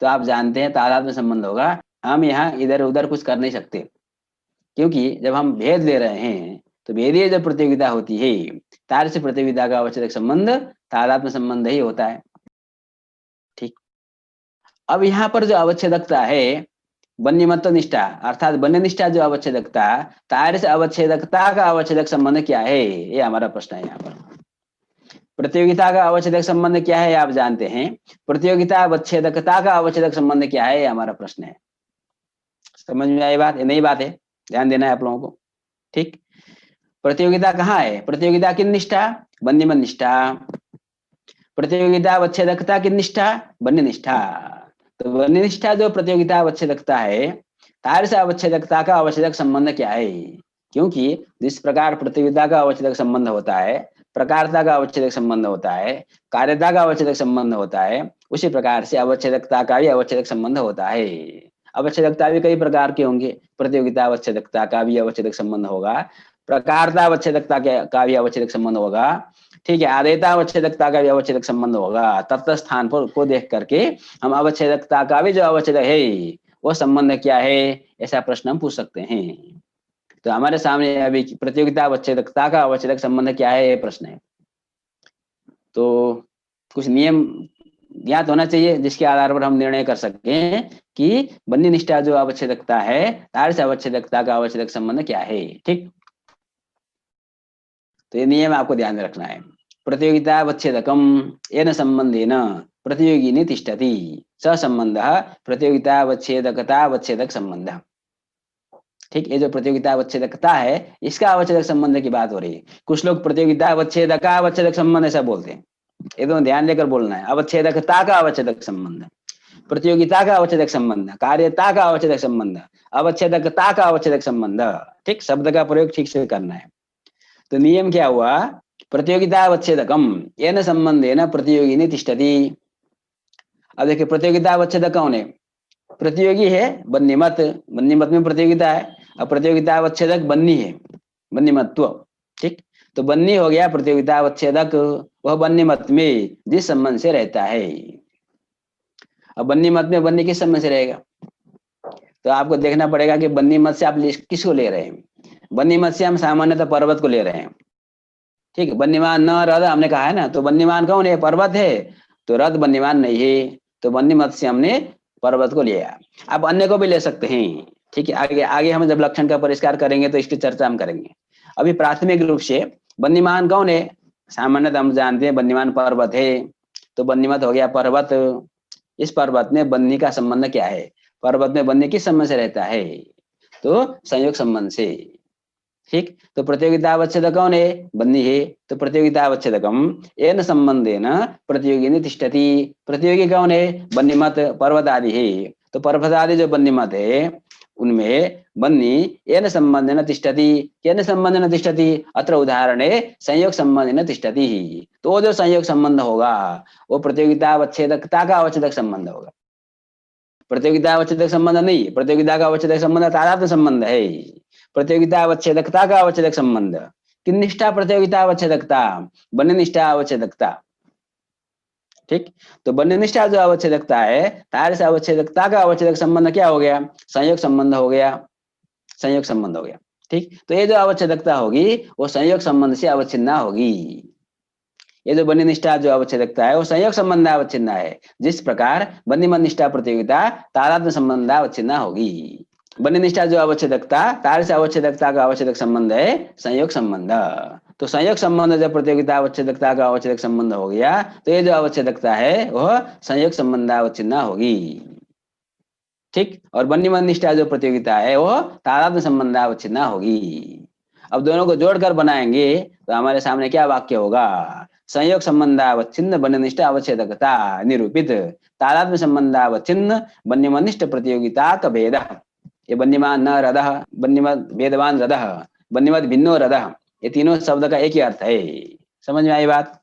Speaker 1: तो आप जानते हैं तादात्म्य संबंध होगा। हम यहाँ इधर उधर कुछ कर नहीं सकते, क्योंकि जब हम भेद ले रहे हैं तो भेदीय जब प्रतियोगिता होती है, तार से प्रतियोगिता का अवच्छेदक संबंध तादात्म्य संबंध ही होता है। ठीक। अब यहाँ पर जो अवच्छेदकता है बन्नीमत्व निष्ठा अर्थात बन्यनिष्ठा जो अवच्छेदकता, तार से अवच्छेदकता का अवच्छेदक संबंध क्या है? ये हमारा प्रश्न है। यहाँ पर प्रतियोगिता का अवच्छेदक संबंध क्या है आप जानते हैं, प्रतियोगिता अवच्छेदकता का अवच्छेदक संबंध क्या है? ये हमारा प्रश्न है। समझ में आई बात? ये नई बात है, ध्यान देना है आप लोगों को। ठीक। प्रतियोगिता कहाँ है? प्रतियोगिता की निष्ठा बन्नीमत निष्ठा, प्रतियोगिता अवच्छेदकता की निष्ठा बन्य निष्ठा। तो बन्य निष्ठा जो प्रतियोगिता अवच्छेदकता है, तार से अवच्छेदकता का अवच्छेदक संबंध क्या है? क्योंकि जिस प्रकार प्रतियोगिता का अवच्छेदक संबंध होता है, प्रकारता का अवच्छेदक संबंध होता है, कार्यता का अवच्छेदक संबंध होता है, उसी प्रकार से अवच्छेदकता का भी अवच्छेदक संबंध होता है। अवच्छेदकता भी कई प्रकार के होंगे, प्रतियोगिता अवच्छेदकता का भी अवच्छेदक संबंध होगा, प्रकारता अवच्छेदकता का भी अवच्छेदक संबंध होगा। ठीक है, आदेयता अवच्छेदकता का भी अवच्छेदक संबंध होगा। तत्त स्थान पर को देख करके हम अवच्छेदकता का भी जो अवच्छेदक है वो संबंध क्या है, ऐसा प्रश्न हम पूछ सकते हैं। तो हमारे सामने अभी प्रतियोगिता अवच्छेदकता का अवच्छेदक संबंध क्या है, ये प्रश्न है। तो कुछ नियम ज्ञात होना चाहिए जिसके आधार पर हम निर्णय कर सकें कि बन्नी निष्ठा जो अवच्छेदकता है, तार से अवच्छेदकता का अवच्छेदक संबंध क्या है। ठीक। तो ये नियम आपको ध्यान में रखना है। प्रतियोगिता अवच्छेदकम येन संबंधेन प्रतियोगिनी तिष्ठति स संबंधः प्रतियोगिता अवच्छेदकता अवच्छेदक संबंध। ठीक। ये जो प्रतियोगिता अवच्छेदकता है इसका अवच्छेदक संबंध की बात हो रही है। कुछ लोग प्रतियोगिता अवच्छेदका अवच्छेदक संबंध ऐसा बोलते हैं, ये तो ध्यान देकर बोलना है। अवच्छेदकता का अवच्छेदक संबंध, प्रतियोगिता का अवच्छेदक संबंध, कार्यता का अवच्छेदक संबंध, अवच्छेदकता का अवच्छेदक संबंध। ठीक, शब्द का प्रयोग ठीक से करना है। तो नियम क्या हुआ? प्रतियोगिता अवच्छेदकम येन संबंधेन प्रतियोगिनी तिष्ठति। अब देखिए प्रतियोगिता अवच्छेदक कौन है? प्रतियोगी है बन्नीमत, बन्नीमत में प्रतियोगिता है। अब प्रतियोगिता अवच्छेदक बन्नी है, बन्नीमत्व। ठीक। तो बन्नी हो गया प्रतियोगिता अवच्छेदक, वह बन्नीमत में जिस संबंध से रहता है। अब बन्नीमत में बन्नी किस संबंध से रहेगा? तो आपको देखना पड़ेगा कि बन्नीमत से आप किसको ले रहे हैं। बन्नीमत से हम सामान्यतः पर्वत को ले रहे हैं। ठीक है, बन्नीमान न रद हमने कहा है ना, तो बन्नीमान कौन है? पर्वत है। तो रद बन्नीमान नहीं है, तो बन्नीमत से हमने पर्वत को लिया। आप अन्य को भी ले सकते हैं। ठीक है, आगे आगे हम जब लक्षण का परिष्कार करेंगे तो इसकी चर्चा हम करेंगे। अभी प्राथमिक रूप से बन्नीमान कौन है? सामान्यतः हम जानते हैं बन्नीमान पर्वत है। तो बन्नीमत हो गया पर्वत। इस पर्वत में बन्नी का संबंध क्या है? पर्वत में बन्नी किस संबंध से रहता है? तो संयोग संबंध से। ठीक, तो प्रतियोगिता अवच्छेद कौन है? बन्नी है। तो प्रतियोगिता अवच्छेदकम येन संबंधेन प्रतियोगिनी तिष्ठति। प्रतियोगी कौन है? बन्नीमत पर्वत आदि है। तो पर्वत आदि जो बन्नीमत है उनमें बन्नी येन संबंधेन तिष्ठति। येन संबंधेन तिष्ठति, अत्र उदाहरण है संयोग संबंधेन तिष्ठति। तो वो जो संयोग संबंध होगा वो प्रतियोगिता अवच्छेदकता का अवच्छेदक संबंध होगा। प्रतियोगिता अवच्छेदक संबंध नहीं, प्रतियोगिता का अवच्छेदक संबंध तादात्म्य संबंध है। प्रतियोगिता अवच्छेदकता का अवच्छेदक संबंध किन निष्ठा? प्रतियोगिता अवच्छेदकता, बन्य निष्ठा अवच्छेदकता। ठीक, तो बन्य निष्ठा जो अवच्छेदकता है, तार से अवच्छेदकता का अवच्छेदक संबंध क्या हो गया? संयोग संबंध हो गया। संयोग संबंध हो गया। ठीक, तो ये जो अवच्छेदकता होगी वो संयोग संबंध से अवच्छिन्न होगी। ये जो बन्य निष्ठा जो अवच्छेदकता है वो संयोग संबंध अवच्छिन्न है। जिस प्रकार बन्य निष्ठा प्रतियोगिता तादात्म्य संबंध अवच्छिन्न होगी। बन्य निष्ठा जो अवच्छेदकता, तार से अवच्छेदकता का अवच्छेदक संबंध है संयोग संबंध। तो संयोग संबंध जब प्रतियोगिता अवच्छेदकता का अवच्छेदक संबंध हो गया तो ये जो अवच्छेदकता है वह संयोग संबंध अवच्छिन्न होगी। ठीक, और बन्य निष्ठा जो प्रतियोगिता है वो तादात्म्य संबंध अवच्छिन्न होगी। अब दोनों को जोड़कर बनाएंगे तो हमारे सामने क्या वाक्य होगा? संयोग संबंधावच्छिन्न बन्यनिष्ठ अवच्छेदकता निरूपित, तादात्म्य संबंधावच्छिन्न बन्यमनिष्ठ प्रतियोगिता का भेद। ये बन्यमान न रदः, बन्यमत भेदवान रदः, बन्यमत भिन्नो रदः, ये तीनों शब्द का एक ही अर्थ है। समझ में आई बात?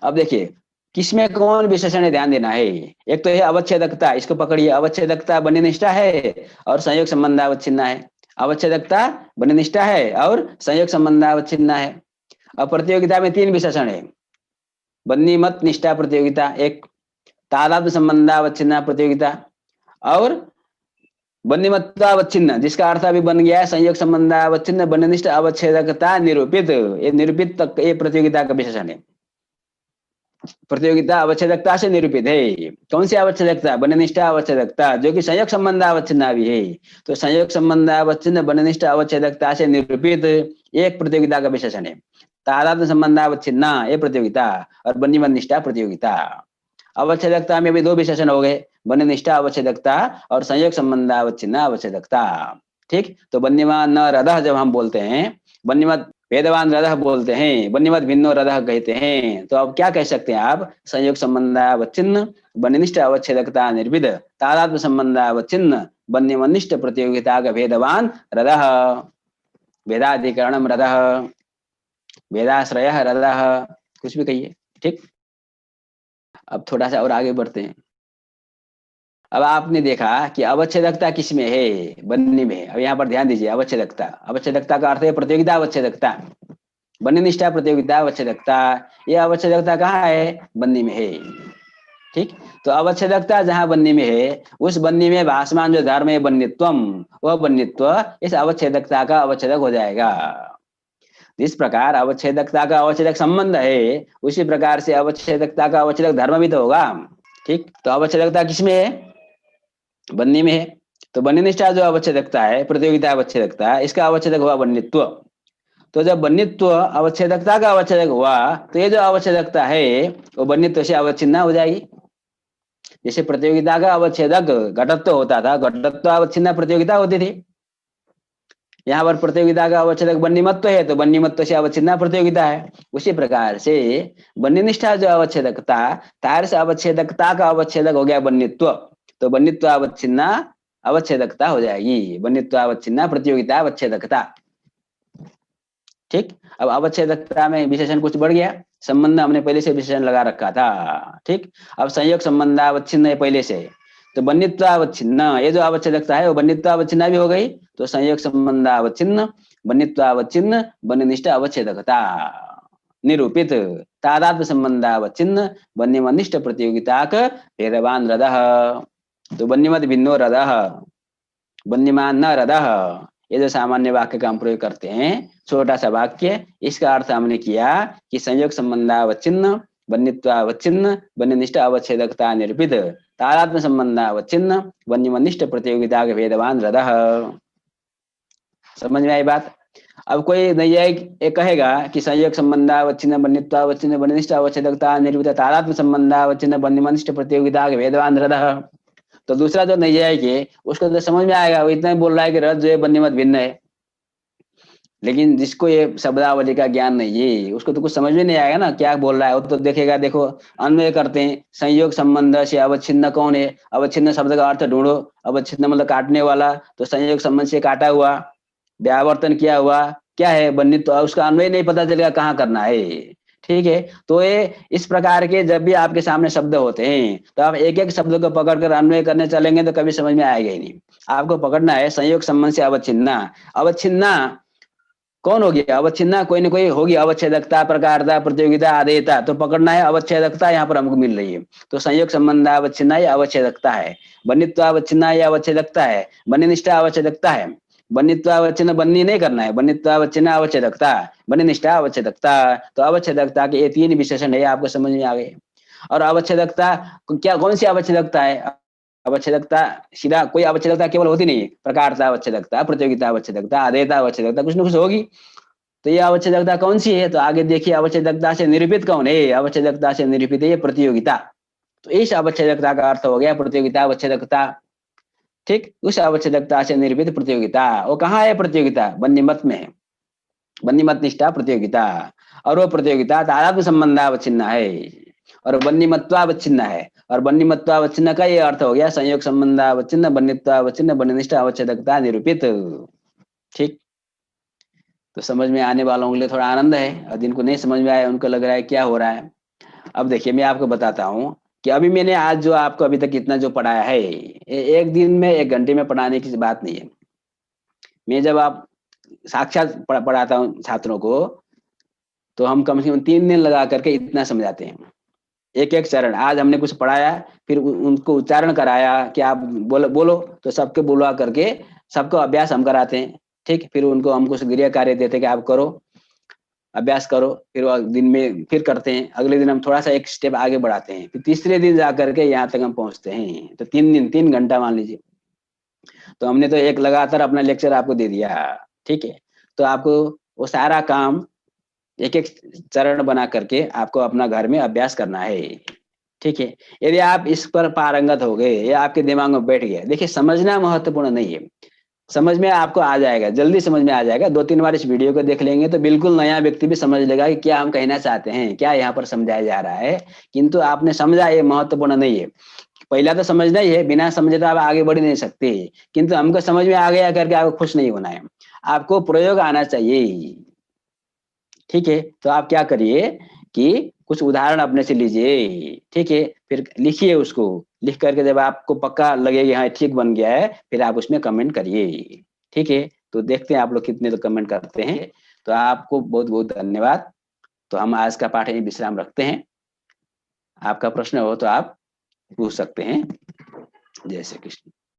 Speaker 1: अब देखिए किसमें कौन विशेषण है, ध्यान देना है। एक तो है अवच्छेदकता, इसको पकड़िए। अवच्छेदकता बन्यनिष्ठा है और संयोग संबंधावच्छिन्न है। अवच्छेदकता बन्यनिष्ठा है और संयोग संबंधावच्छिन्न है। अब प्रतियोगिता में तीन विशेषण है। बन्नीमत निष्ठा प्रतियोगिता एक, तादात्म्य संबंधावच्छिन्न प्रतियोगिता और बन्नीमत्वावच्छिन्न, जिसका अर्थ अभी बन गया है संयोग संबंधावच्छिन्न बन्यनिष्ठ अवच्छेदकता निरूपित। ये निरूपित तक ये प्रतियोगिता का विशेषण है। प्रतियोगिता अवच्छेदकता से निरूपित है। कौन सी अवच्छेदकता? बन्यनिष्ठा अवच्छेदकता, जो कि संयोग संबंधावच्छिन्न भी है। तो संयोग संबंधावच्छिन्न बन्यनिष्ठ अवच्छेदकता से निरूपित एक प्रतियोगिता का विशेषण है। तादात्म्य संबंधावच्छिन्न ये प्रतियोगिता और बन्नीमत निष्ठा प्रतियोगिता। अवच्छेदकता में भी दो विशेषण हो गए, बन्यनिष्ठा अवच्छेदकता और संयोग संबंधावच्छिन्न अवच्छेदकता। ठीक, तो बन्यमान न रदः जब हम बोलते हैं, बन्यमत भेदवान रदः बोलते हैं, बन्यमत भिन्नो रदः कहते हैं, तो अब क्या कह सकते हैं आप? संयोग संबंधावच्छिन्न बन्यनिष्ठ अवच्छेदकता निर्विद, तादात्म्य संबंधावच्छिन्न बन्यमनिष्ठ प्रतियोगिता का भेदवान रदः, भेदाधिकरणम रदः, भेदाश्रयः रदः, कुछ भी कहिए। ठीक, अब थोड़ा सा और आगे बढ़ते हैं। अब आपने देखा कि अवच्छेदकता किसमें है? बन्नी में। अब यहाँ पर ध्यान दीजिए, अवच्छेदकता, अवच्छेदकता का अर्थ है प्रतियोगिता अवच्छेदकता, बन्यनिष्ठा प्रतियोगिता अवच्छेदकता। ये अवच्छेदकता कहाँ है? बन्नी में है। ठीक, तो अवच्छेदकता जहाँ बन्नी में है, उस बन्नी में भासमान जो धर्म है बन्यत्वम, वह बन्यत्व इस अवच्छेदकता का अवच्छेदक हो जाएगा। जिस प्रकार अवच्छेदकता का अवच्छेदक संबंध है, उसी प्रकार से अवच्छेदकता का अवच्छेदक धर्म भी तो होगा। ठीक, तो अवच्छेदकता किसमें है? बन्नी में है। तो बन्यनिष्ठा जो अवच्छेदकता है प्रतियोगिता अवच्छेदकता, इसका अवच्छेदक हुआ बन्यत्व। तो जब बन्यत्व अवच्छेदकता का अवच्छेदक हुआ तो ये जो अवच्छेदकता है वो बन्यत्व से अवच्छिन्न हो जाएगी। जैसे प्रतियोगिता का अवच्छेदक घटत्व होता था, घटत्व अवच्छिन्न प्रतियोगिता होती थी। यहाँ पर प्रतियोगिता का अवच्छेदक बन्नीमत्व है तो बन्नीमत्व से अवच्छिन्न प्रतियोगिता है। उसी प्रकार से बन्यनिष्ठा जो अवच्छेदकता, तार से अवच्छेदकता का अवच्छेदक हो गया बन्यत्व, तो बन्यत्व अवच्छिन्न अवच्छेदकता हो जाएगी, बन्यत्व अवच्छिन्न प्रतियोगिता अवच्छेदकता। ठीक, अब अवच्छेदकता में विशेषण कुछ बढ़ गया, संबंध हमने पहले से विशेषण लगा रखा था। ठीक, अब संयोग संबंधावच्छिन्न है पहले से, तो बन्यत्वावच्छिन्न ये जो अवच्छेदकता है वो बन्यत्वावच्छिन्न भी हो गई। तो संयोग संबंधावच्छिन्न बन्यत्वावच्छिन्न बन्यनिष्ठ अवच्छेदकता निरूपित, तादात्म्य संबंधावच्छिन्न बन्यमनिष्ठ प्रतियोगिता का भेदवान रदः। तो बन्यमत भिन्नो रदः, बन्यमान न रदः, ये जो सामान्य वाक्य का हम प्रयोग करते हैं, छोटा सा वाक्य, इसका अर्थ हमने किया कि संयोग संबंधावच्छिन्न बन्यत्वावच्छिन्न बन्यनिष्ठ अवच्छेदकता निरूपित, तादात्म्य संबंधावच्छिन्न वन्यमनिष्ठ प्रतियोगिता के भेदवान रदः। समझ में आई बात? अब कोई नैयायिक ये कहेगा कि संयोग संबंधावच्छिन्न वन्यत्वावच्छिन्न वन्यनिष्ठावच्छेदकता निर्वित तादात्म्य संबंधावच्छिन्न वन्यमनिष्ठ प्रतियोगिता के भेदवान रदः। तो दूसरा जो नैयायिक है उसको तो समझ में आएगा, वो इतना ही बोल रहा है कि रज जो है वन्यमत भिन्न है। लेकिन जिसको ये शब्दावली का ज्ञान नहीं है उसको तो कुछ समझ में नहीं आएगा ना क्या बोल रहा है। वो तो देखेगा, देखो अन्वय करते हैं, संयोग संबंध से अवच्छिन्न कौन है, अवच्छिन्न शब्द का अर्थ ढूंढो। अवच्छिन्न मतलब काटने वाला, तो संयोग संबंध से काटा हुआ, व्यावर्तन किया हुआ क्या है बन्नी, तो उसका अन्वय नहीं पता चलेगा कहाँ करना है। ठीक है, तो ये इस प्रकार के जब भी आपके सामने शब्द होते हैं तो आप एक एक शब्द को पकड़कर अन्वय करने चलेंगे तो कभी समझ में आएगा ही नहीं। आपको पकड़ना है संयोग संबंध से अवच्छिन्ना। अवच्छिन्ना कौन होगी? अवच्छिन्ना कोई ना कोई होगी, अवच्छेदकता, प्रकारता, प्रतियोगिता, आदेयता। तो पकड़ना है अवच्छेदकता, यहाँ पर हमको मिल रही है। तो संयोग संबंध अवच्छिन्ना ये अवच्छेदकता है, बन्नित्व अवच्छिन्ना ये अवच्छेदकता है, बन्यनिष्ठा अवच्छेदकता है। बन्नित्वावच्छिन्न बन्नी नहीं करना है, बन्नित्वावच्छिन्न अवच्छेदकता, बन्यनिष्ठा अवच्छेदकता। तो अवच्छेदकता के ये तीन विशेषण है, आपको समझ में आ गए। और अवच्छेदकता क्या, कौन सी अवच्छेदकता है? अवच्छेदकता सीधा कोई अवच्छेदकता केवल होती नहीं है, प्रकारता अवच्छेदकता, प्रतियोगिता अवच्छेदकता, आदेयता अवच्छेदकता, कुछ न कुछ होगी। तो ये अवच्छेदकता कौन सी है? तो आगे देखिए, अवच्छेदकता से निरूपित कौन है? अवच्छेदकता से निरूपित है ये प्रतियोगिता। तो इस अवच्छेदकता का अर्थ हो गया प्रतियोगिता अवच्छेदकता। ठीक, उस अवच्छेदकता से निरूपित प्रतियोगिता, वो कहाँ है प्रतियोगिता? वन्यमत में है, वन्यमत निष्ठा प्रतियोगिता। और वो प्रतियोगिता तादात्म्य संबंधावच्छिन्न है और वन्यमत्वावच्छिन्न है। और वन्यमत्वावच्छिन्न का ये अर्थ हो गया संयोग संबंधावच्छिन्न वन्यत्वावच्छिन्न वन्यनिष्ठा अवच्छेदकता निरूपित। ठीक, तो समझ में आने वालों के लिए थोड़ा आनंद है, और जिनको नहीं समझ में आया उनको लग रहा है क्या हो रहा है। अब देखिए मैं आपको बताता हूँ कि अभी मैंने आज जो आपको अभी तक इतना जो पढ़ाया है, एक दिन में एक घंटे में पढ़ाने की बात नहीं है। मैं जब आप साक्षात पढ़ाता हूँ छात्रों को, तो हम कम से कम 3 दिन लगा करके इतना समझाते हैं, एक एक चरण। आज हमने कुछ पढ़ाया, फिर उनको उच्चारण कराया कि आप बोलो बोलो, तो सबके बुलवा करके सबको अभ्यास हम कराते हैं। ठीक, फिर उनको हम कुछ गृह कार्य देते हैं कि आप करो, अभ्यास करो। फिर वो दिन में फिर करते हैं, अगले दिन हम थोड़ा सा एक स्टेप आगे बढ़ाते हैं, फिर तीसरे दिन जा करके यहाँ तक हम पहुंचते हैं। तो 3 दिन 3 घंटा मान लीजिए। तो हमने तो एक लगातार अपना लेक्चर आपको दे दिया। ठीक है, तो आपको वो सारा काम एक एक चरण बना करके आपको अपना घर में अभ्यास करना है। ठीक है, यदि आप इस पर पारंगत हो गए या आपके दिमाग में बैठ गया, देखिए समझना महत्वपूर्ण नहीं है, समझ में आपको आ जाएगा, जल्दी समझ में आ जाएगा। 2-3 बार इस वीडियो को देख लेंगे तो बिल्कुल नया व्यक्ति भी समझ लेगा कि क्या हम कहना चाहते हैं, क्या यहाँ पर समझाया जा रहा है। किंतु आपने समझा, ये महत्वपूर्ण नहीं है। पहला तो समझना ही है, बिना समझे तो आप आगे बढ़ नहीं सकते। किंतु हमको समझ में आ गया करके आपको खुश नहीं होना है, आपको प्रयोग आना चाहिए। ठीक है, तो आप क्या करिए कि कुछ उदाहरण अपने से लीजिए। ठीक है, फिर लिखिए, उसको लिख करके जब आपको पक्का लगे कि हाँ ठीक बन गया है, फिर आप उसमें कमेंट करिए। ठीक है, तो देखते हैं आप लोग कितने तो कमेंट करते हैं। तो आपको बहुत बहुत धन्यवाद। तो हम आज का पाठ यहीं विश्राम रखते हैं। आपका प्रश्न हो तो आप पूछ सकते हैं। जय श्री कृष्ण।